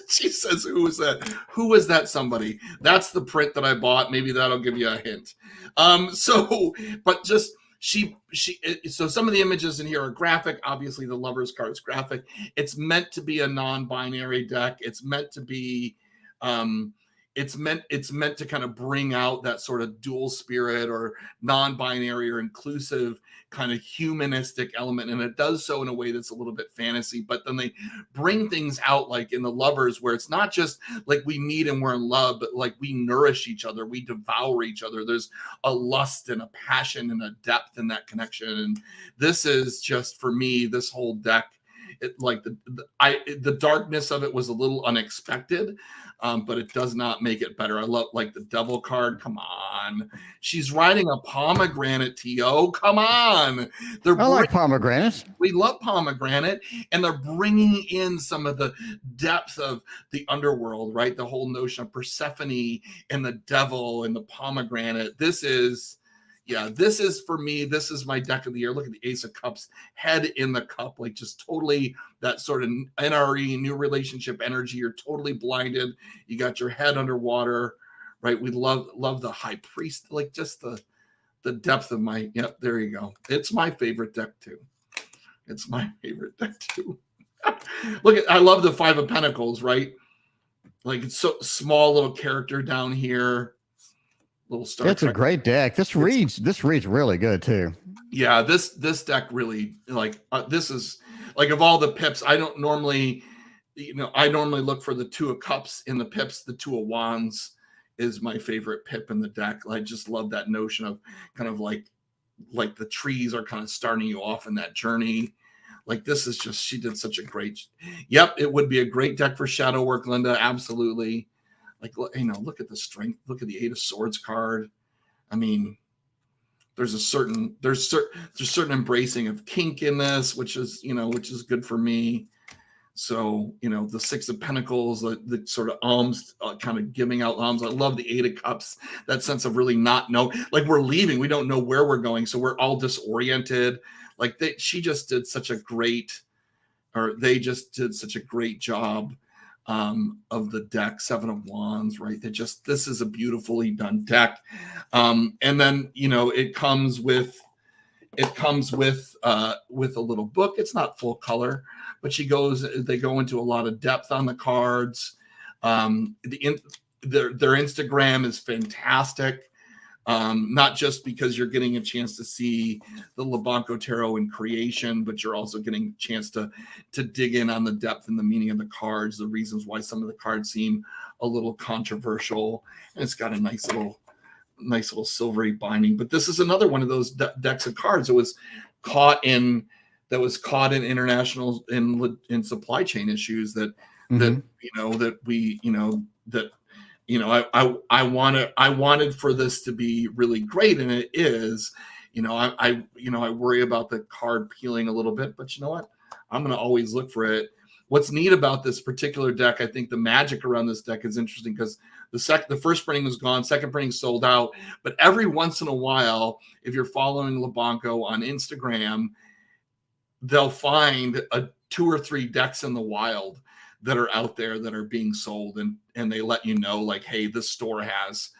She says, who is that? Who is that somebody? That's the print that I bought. Maybe that'll give you a hint. So some of the images in here are graphic. Obviously, the Lover's card is graphic. It's meant to be a non-binary deck. It's meant to be, it's meant to kind of bring out that sort of dual spirit or non-binary or inclusive kind of humanistic element. And it does so in a way that's a little bit fantasy, but then they bring things out like in the Lovers, where it's not just like we meet and we're in love, but like we nourish each other, we devour each other. There's a lust and a passion and a depth in that connection. And this is just, for me, this whole deck, the darkness of it was a little unexpected, but it does not make it better. I love like the Devil card. Come on, she's riding a pomegranate. To come on, I like pomegranates. We love pomegranate, and they're bringing in some of the depth of the underworld, right? The whole notion of Persephone and the devil and the pomegranate. This is for me, this is my deck of the year. Look at the Ace of Cups, head in the cup, like just totally that sort of NRE, new relationship energy. You're totally blinded. You got your head underwater, right? We love the High Priest, like just the depth of there you go. It's my favorite deck too. Look I love the Five of Pentacles, right? Like it's so small little character down here. Little Star It's Trek. A great deck. This reads really good too. Yeah, this deck really this is like, of all the pips, I don't normally, I normally look for the Two of Cups in the pips. The Two of Wands is my favorite pip in the deck. I just love that notion of kind of like the trees are kind of starting you off in that journey. Like this is just, she did such a great. Yep, it would be a great deck for shadow work, Linda. Absolutely. Like, look at the strength. Look at the Eight of Swords card. I mean, there's certain embracing of kink in this, which is good for me. So, the Six of Pentacles, the sort of alms, kind of giving out alms. I love the Eight of Cups, that sense of really not know, like we're leaving, we don't know where we're going, so we're all disoriented. Like they just did such a great job of the deck. Seven of Wands, right? This is a beautifully done deck. And then, it comes with a little book. It's not full color, but they go into a lot of depth on the cards. Their Instagram is fantastic. Not just because you're getting a chance to see the Labanco tarot in creation, but you're also getting a chance to dig in on the depth and the meaning of the cards, the reasons why some of the cards seem a little controversial. And it's got a nice little nice little silvery binding. But this is another one of those decks of cards that was caught in international in supply chain issues that I wanted for this to be really great, and it is. I worry about the card peeling a little bit, but you know what? I'm going to always look for it. What's neat about this particular deck, I think the magic around this deck is interesting because the first printing was gone, second printing sold out, but every once in a while, if you're following Labanco on Instagram, they'll find 2 or 3 decks in the wild that are out there that are being sold, and they let you know, like, hey, this store has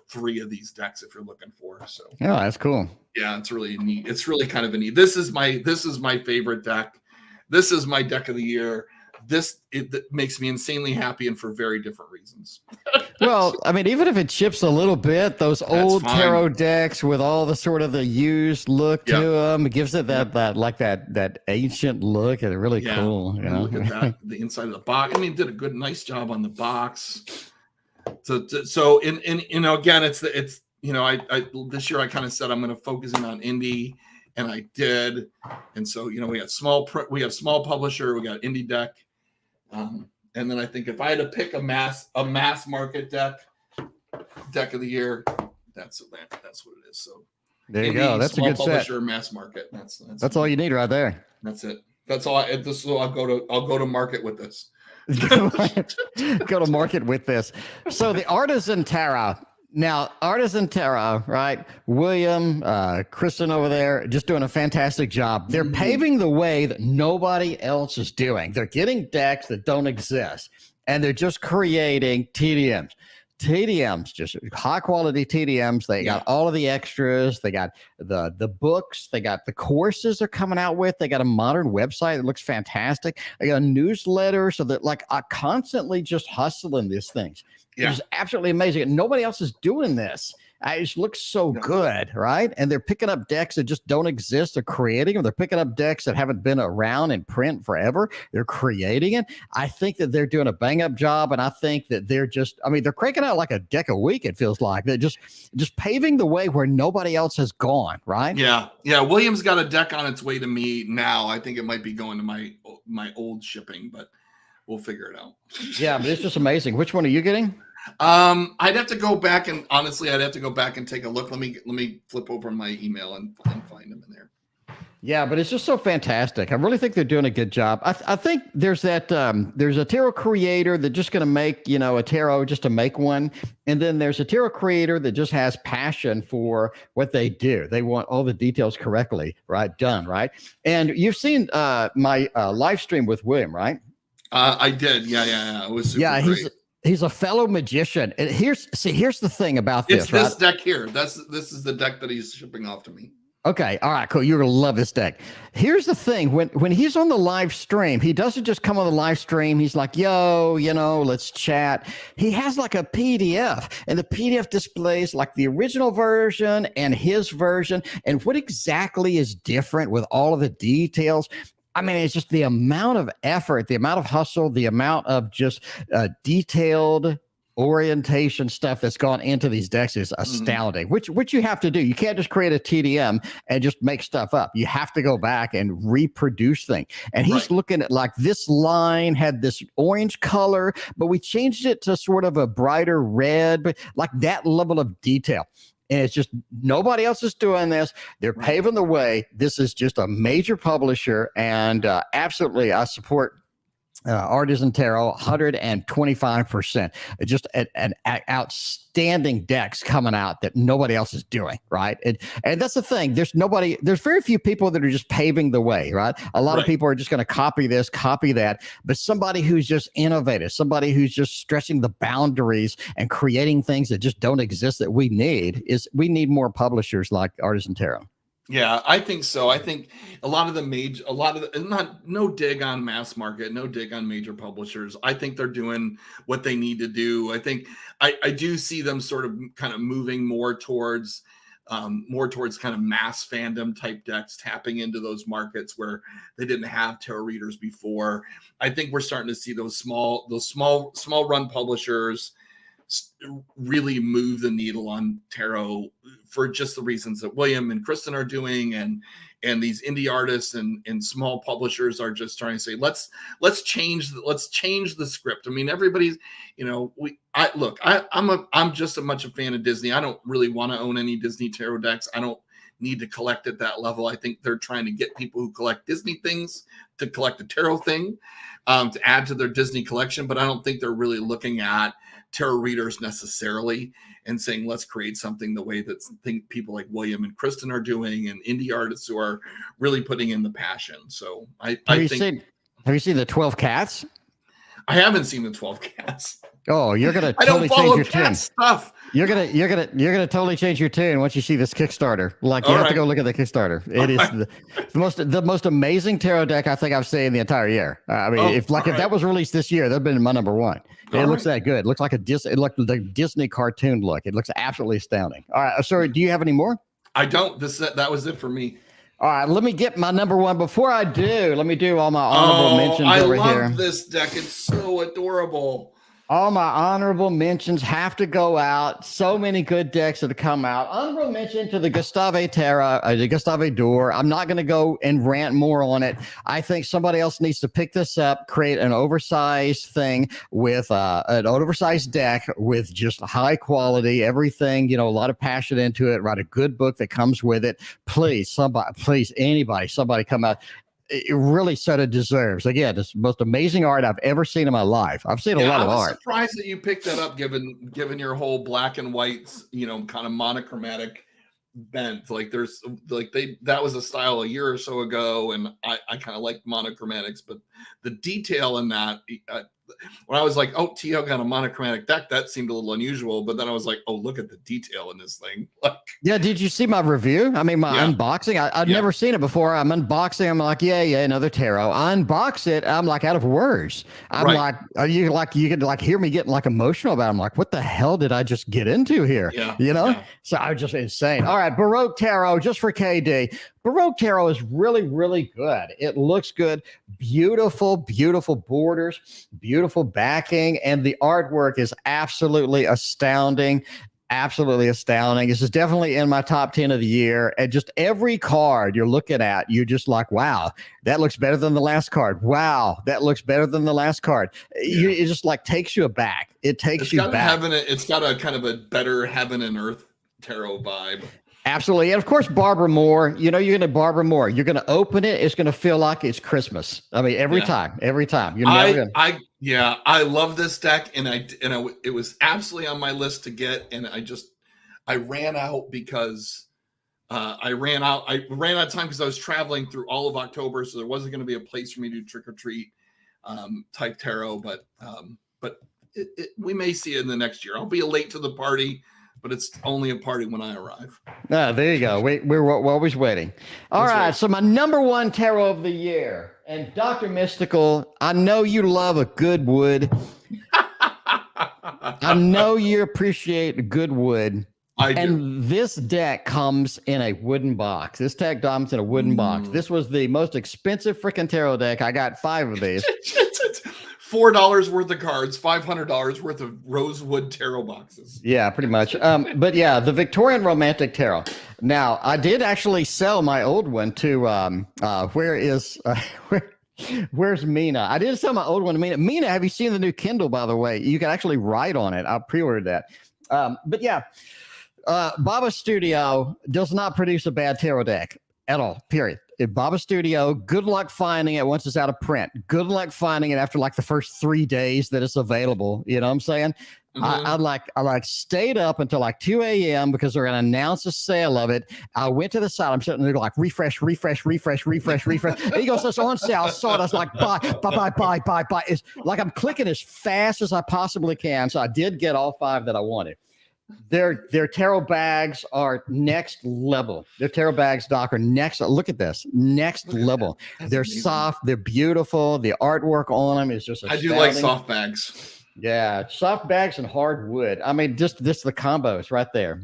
3 of these decks if you're looking for. So yeah, that's cool. Yeah, it's really neat. It's really kind of a neat. This is my favorite deck. This is my deck of the year. It makes me insanely happy, and for very different reasons. Well, I mean, even if it chips a little bit, those old tarot decks with all the sort of the used look to them, it gives it that ancient look, and really cool. Look at that, the inside of the box. I mean, did a nice job on the box. So again, it's I this year I kind of said I'm going to focus in on indie, and I did. And so we have small publisher, we got indie deck, and then I think if I had to pick a mass market deck of the year, that's what it is. So there you go. That's a good publisher, set. mass market. That's all you need right there. That's it. That's all. I'll go to market with this. Go to market with this. So the Artisan Tarot. Now, Artisan Tarot, right? William, Kristen over there, just doing a fantastic job. They're paving the way that nobody else is doing. They're getting decks that don't exist, and they're just creating TDMs. TDMs, just high quality TDMs. They got all of the extras. They got the books. They got the courses they're coming out with. They got a modern website that looks fantastic. They got a newsletter, so that I constantly just hustling these things. Yeah. It's absolutely amazing. And nobody else is doing this. It just looks so good, right? And they're picking up decks that just don't exist. They're creating them. They're picking up decks that haven't been around in print forever. They're creating it. I think that they're doing a bang-up job, and I think that they're they're cranking out like a deck a week, it feels like. They're just paving the way where nobody else has gone, right? Yeah. William's got a deck on its way to me now. I think it might be going to my old shipping, but we'll figure it out. Yeah, but it's just amazing. Which one are you getting? I'd have to go back and take a look. Let me flip over my email and find them in there. Yeah, but it's just so fantastic. I really think they're doing a good job. I think there's a tarot creator that's just going to make, a tarot just to make one. And then there's a tarot creator that just has passion for what they do. They want all the details correctly, done, right? And you've seen my live stream with William, right? I did. Yeah. It was super great. He's a fellow magician. And here's the thing about this. It's this deck here. This is the deck that he's shipping off to me. Okay. All right, cool. You're going to love this deck. Here's the thing. When he's on the live stream, he doesn't just come on the live stream. He's like, yo, let's chat. He has like a PDF, and the PDF displays like the original version and his version, and what exactly is different with all of the details. I mean, it's just the amount of effort, the amount of hustle, the amount of just detailed orientation stuff that's gone into these decks is astounding, which you have to do. You can't just create a TDM and just make stuff up. You have to go back and reproduce things. And he's looking at like this line had this orange color, but we changed it to sort of a brighter red, but like that level of detail. And it's just nobody else is doing this. They're paving the way. This is just a major publisher, and absolutely, I support Artisan Tarot 125%. Just an outstanding decks coming out that nobody else is doing, right? And that's the thing. There's very few people that are just paving the way, right? A lot of people are just going to copy this, copy that, but somebody who's just innovative, somebody who's just stretching the boundaries and creating things that just don't exist that we need more publishers like Artisan Tarot. Yeah, I think so. I think no dig on mass market, no dig on major publishers. I think they're doing what they need to do. I think I do see them sort of kind of moving more towards kind of mass fandom type decks, tapping into those markets where they didn't have tarot readers before. I think we're starting to see those small run publishers really move the needle on tarot for just the reasons that William and Kristen are doing, and these indie artists and small publishers are just trying to say, let's change the script. I mean, everybody's, I'm just as much a fan of Disney. I don't really want to own any Disney tarot decks. I don't need to collect at that level. I think they're trying to get people who collect Disney things to collect a tarot thing, to add to their Disney collection. But I don't think they're really looking at tarot readers necessarily and saying, let's create something the way that people like William and Kristen are doing, and indie artists who are really putting in the passion. So have you seen the 12 Cats? I haven't seen the 12 Cats. Oh, you're gonna totally change your tune. Stuff. You're gonna totally change your tune once you see this Kickstarter. Like, you have to go look at the Kickstarter. It is the most amazing tarot deck I think I've seen the entire year. I mean, if that was released this year, that'd been my number one. It looks that good. It looks like it looked like the Disney cartoon look. It looks absolutely astounding. All right, sorry. Do you have any more? I don't. That was it for me. All right, let me get my number one. Before I do, let me do all my honorable mentions over here. I love this deck. It's so adorable. All my honorable mentions have to go out. So many good decks that have come out. Honorable mention to the Gustave Dore. I'm not going to go and rant more on it. I think somebody else needs to pick this up, create an oversized thing with an oversized deck with just high quality, everything, a lot of passion into it. Write a good book that comes with it. Please, somebody come out. It really sort of deserves. Again, it's the most amazing art I've ever seen in my life. I've seen a lot of art. I'm surprised that you picked that up, given your whole black and white, kind of monochromatic bent. That was a style a year or so ago, and I kind of like monochromatics, but the detail in that. When I was like, oh, T.O. got a monochromatic deck, that seemed a little unusual. But then I was like, oh, look at the detail in this thing. Yeah, did you see my review? I mean, my unboxing. I'd never seen it before. I'm unboxing. I'm like, yeah, another tarot. I unbox it. I'm like out of words. I'm like, are you could hear me getting like emotional about it. I'm like, what the hell did I just get into here? Yeah. So I was just insane. All right, Baroque Tarot, just for KD. Baroque Tarot is really, really good. It looks good. Beautiful, beautiful borders, beautiful backing, and the artwork is absolutely astounding. Absolutely astounding. This is definitely in my top 10 of the year. And just every card you're looking at, you're just like, wow, that looks better than the last card. Wow, that looks better than the last card. It just like takes you aback. It's got a kind of a better heaven and earth tarot vibe. Absolutely. And of course, Barbara Moore, you're going to open it. It's going to feel like it's Christmas. I mean, every time. You're never going to. I love this deck. And it was absolutely on my list to get. And I ran out because I ran out of time because I was traveling through all of October. So there wasn't going to be a place for me to do trick or treat type tarot. But we may see it in the next year. I'll be late to the party, but it's only a party when I arrive. Ah, there you go. We're always waiting. All right. So my number one tarot of the year, and Dr. Mystical, I know you love a good wood. I know you appreciate good wood. I do. And this deck comes in a wooden box. This deck comes in a wooden box. This was the most expensive freaking tarot deck. I got 5 of these. $4 worth of cards, $500 worth of rosewood tarot boxes. Yeah, pretty much. But yeah, the Victorian Romantic Tarot. Now, I did actually sell my old one to where's Mina? I did sell my old one to Mina. Mina, have you seen the new Kindle, by the way? You can actually write on it. I pre-ordered that. But yeah, Baba Studio does not produce a bad tarot deck at all, period. Baba Studio, good luck finding it once it's out of print. Good luck finding it after like the first 3 days that it's available. You know what I'm saying? Mm-hmm. I stayed up until like 2 a.m. because they're going to announce a sale of it. I went to the site. I'm sitting there like refresh. He goes, it's on sale. I saw it. I was like, buy. It's like I'm clicking as fast as I possibly can. So I did get all 5 that I wanted. Their tarot bags are next level. Their tarot bags, Doc, are next. Look at this, next level. They're amazing. Soft. They're beautiful. The artwork on them is just astounding. I do like soft bags. Yeah, soft bags and hard wood. I mean, just the combos right there.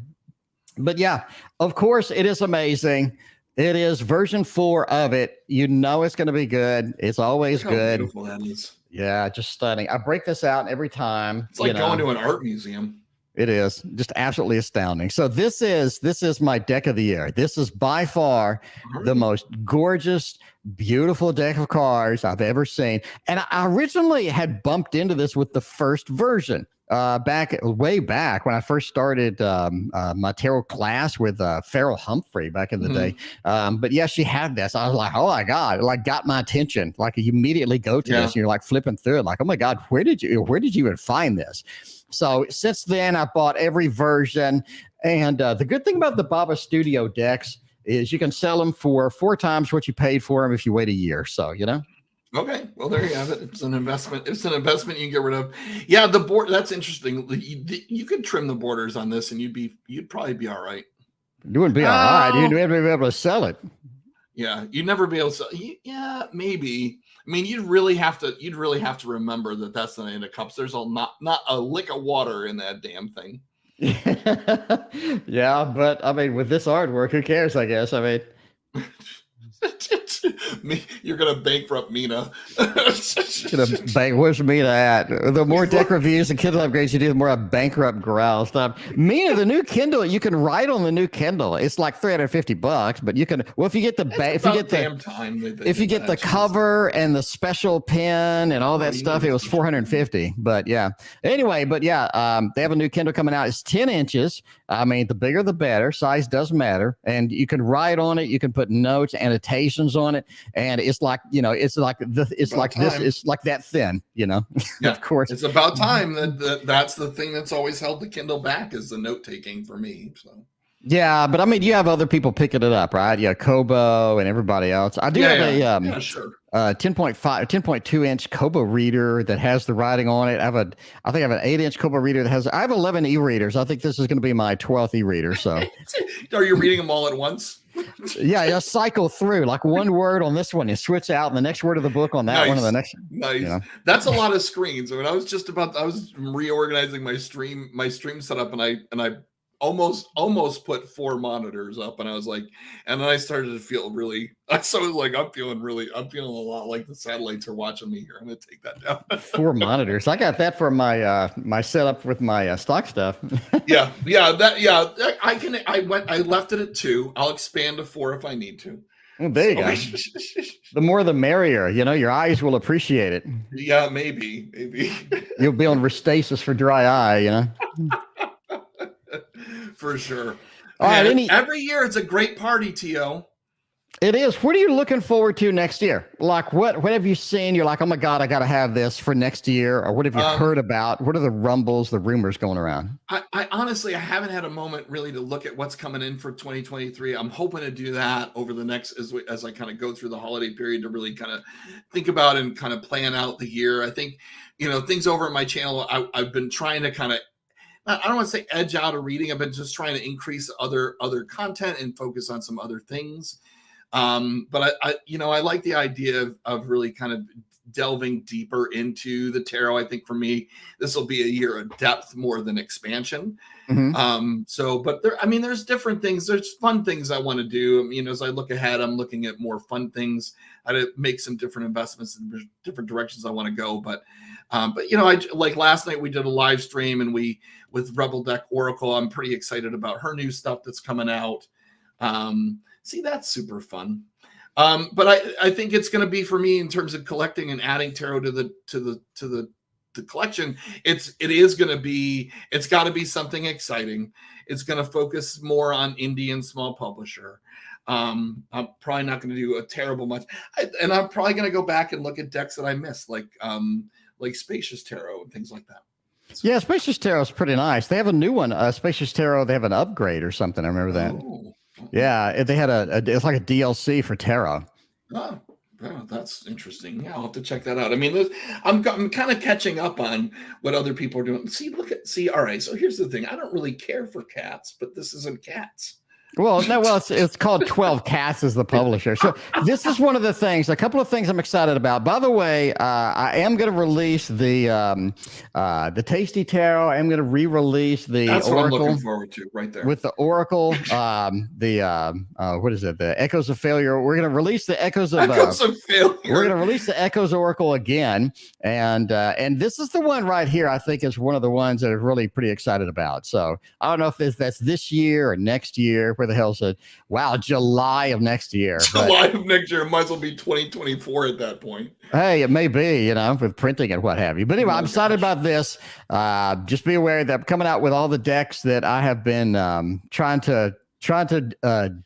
But yeah, of course, it is amazing. It is version 4 of it. You know it's going to be good. It's always good. Beautiful that is. Yeah, just stunning. I break this out every time. It's like going to an art museum. It is just absolutely astounding. So this is my deck of the year. This is by far the most gorgeous, beautiful deck of cards I've ever seen. And I originally had bumped into this with the first version. Way back when I first started my tarot class with Farrell Humphrey back in the day. But yeah, she had this. I was like, oh my God, it like got my attention. Like you immediately go to this and you're like flipping through it, like, oh my God, where did you even find this? So since then, I bought every version. And the good thing about the Baba Studio decks is you can sell them for 4 times what you paid for them if you wait a year. So, Okay, well, there you have it. It's an investment. It's an investment you can get rid of. Yeah, the board. That's interesting. You could trim the borders on this, and you'd probably be all right. You wouldn't be all right. You'd never be able to sell it. Yeah, you'd never be able to sell. Yeah, maybe. I mean, you'd really have to remember that that's the Nine of Cups. There's not a lick of water in that damn thing. Yeah, but I mean, with this artwork, who cares? I guess. I mean. You're gonna bankrupt Mina. Where's Mina at? The more deck reviews and Kindle upgrades you do, the more I bankrupt growl. Stop. Mina, the new Kindle, you can write on the new Kindle. It's like $350, but you can. Well, if you get the the cover and the special pen and all that stuff, it was $450. But yeah. Anyway, they have a new Kindle coming out. It's 10 inches. I mean, the bigger the better. Size does matter, and you can write on it. You can put notes, annotations on it, and it's like it's like that thin. Yeah, of course. It's about time that's the thing that's always held the Kindle back is the note taking for me. So. Yeah, but I mean, you have other people picking it up, right? Yeah, Kobo and everybody else. I do have a 10.2 inch Kobo reader that has the writing on it. I think I have an 8-inch Kobo reader that I have 11 e-readers. I think this is going to be my 12th e-reader. So, are you reading them all at once? Yeah, just cycle through like one word on this one, you switch out, and the next word of the book on that one, and the next. Nice. That's a lot of screens. I mean, I was reorganizing my stream setup, and I almost put 4 monitors up, and I was like, and then I started to feel really. I'm feeling a lot like the satellites are watching me here. I'm gonna take that down. 4 monitors. I got that for my my setup with my stock stuff. I left it at 2. I'll expand to 4 if I need to. Well, there you go. The more the merrier. Your eyes will appreciate it. Yeah, maybe. You'll be on Restasis for dry eye. For sure. All right. Every year it's a great party, T.O. It is. What are you looking forward to next year? Like what have you seen? You're like, oh my God, I got to have this for next year. Or what have you heard about? What are the rumbles, the rumors going around? I honestly, I haven't had a moment really to look at what's coming in for 2023. I'm hoping to do that over the next, as I kind of go through the holiday period, to really kind of think about and kind of plan out the year. I think, things over at my channel, I've been trying to kind of, I don't want to say edge out of reading. I've been just trying to increase other content and focus on some other things. But I like the idea of really kind of delving deeper into the tarot. I think for me, this will be a year of depth more than expansion. But there's different things. There's fun things I want to do. As I look ahead, I'm looking at more fun things. I had to make some different investments in different directions I want to go. But I like last night we did a live stream with Rebel Deck Oracle. I'm pretty excited about her new stuff that's coming out. See, that's super fun. But I think it's going to be for me in terms of collecting and adding tarot to the collection. It's got to be something exciting. It's going to focus more on indie and small publisher. I'm probably not going to do a terrible much. And I'm probably going to go back and look at decks that I missed, like Spacious Tarot and things like that. Yeah, Spacious Tarot is pretty nice. They have a new one, Spacious Tarot. They have an upgrade or something. I remember that. Yeah, they had it's like a DLC for tarot. Oh, that's interesting. Yeah, I'll have to check that out. I mean, I'm kind of catching up on what other people are doing. All right. So here's the thing. I don't really care for cats, but this isn't cats. Well, no, well, it's called 12 Cats as the publisher. So this is one of the things, a couple of things I'm excited about. By the way, I am going to release the Tasty Tarot. I am going to re-release the That's Oracle. What I'm looking forward to right there. With the Oracle, what is it? The Echoes of Failure. We're going to release the Echoes of Failure. We're going to release the Echoes Oracle again, and this is the one right here. I think is one of the ones that I'm really pretty excited about. So I don't know if that's this year or next year. Where the hell's it? Wow, July of next year. July of next year. It might as well be 2024 at that point. Hey, it may be, with printing and what have you. But anyway, I'm excited about this. Just be aware that I'm coming out with all the decks that I have been trying to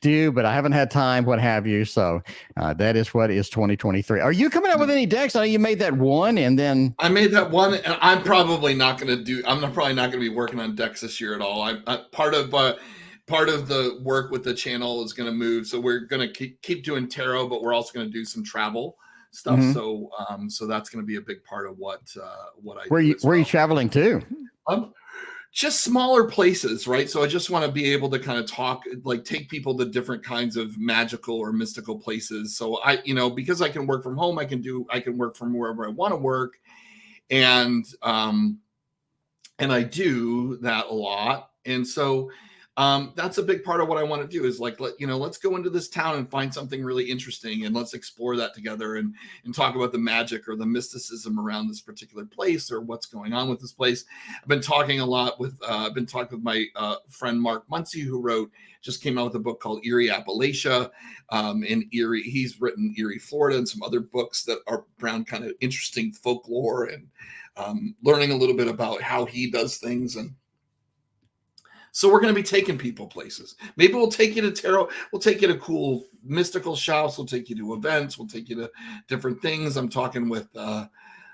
do, but I haven't had time, what have you. So that is what is 2023. Are you coming out with any decks? I know you made that one, and then I made that one, and I'm probably not going to probably not going to be working on decks this year at all. I part of the work with the channel is going to move, so we're going to keep doing tarot, but we're also going to do some travel stuff. Mm-hmm. So that's going to be a big part of what I. Where are you traveling to? Just smaller places, right? So I just want to be able to kind of take people to different kinds of magical or mystical places. So because I can work from home, I can work from wherever I want to work, and I do that a lot, and so. That's a big part of what I want to do is let's go into this town and find something really interesting, and let's explore that together and talk about the magic or the mysticism around this particular place or what's going on with this place. I've been talking a lot with my friend Mark Muncie, who just came out with a book called Erie Appalachia, in Erie. He's written Erie, Florida, and some other books that are around kind of interesting folklore and learning a little bit about how he does things. And so we're going to be taking people places. Maybe we'll take you to tarot. We'll take you to cool mystical shops. We'll take you to events. We'll take you to different things. I'm talking with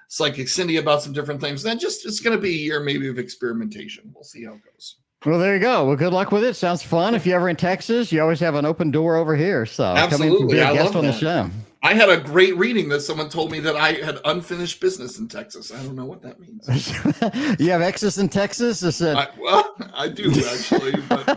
Psychic Cindy about some different things. Then it's going to be a year maybe of experimentation. We'll see how it goes. Well, there you go. Well, good luck with it. Sounds fun. If you're ever in Texas, you always have an open door over here. So absolutely, come in and be a guest on the show. I had a great reading that someone told me that I had unfinished business in Texas. I don't know what that means. You have exes in Texas? I do actually. But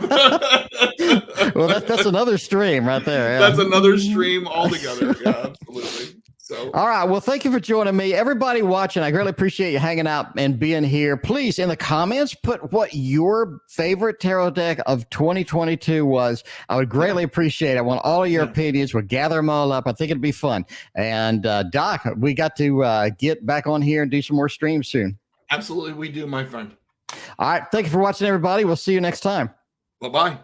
well, that's another stream right there. Yeah. That's another stream altogether. Yeah, absolutely. So. All right. Well, thank you for joining me. Everybody watching, I greatly appreciate you hanging out and being here. Please, in the comments, put what your favorite tarot deck of 2022 was. I would greatly appreciate it. I want all of your opinions. We'll gather them all up. I think it'd be fun. And Doc, we got to get back on here and do some more streams soon. Absolutely. We do, my friend. All right. Thank you for watching, everybody. We'll see you next time. Bye-bye.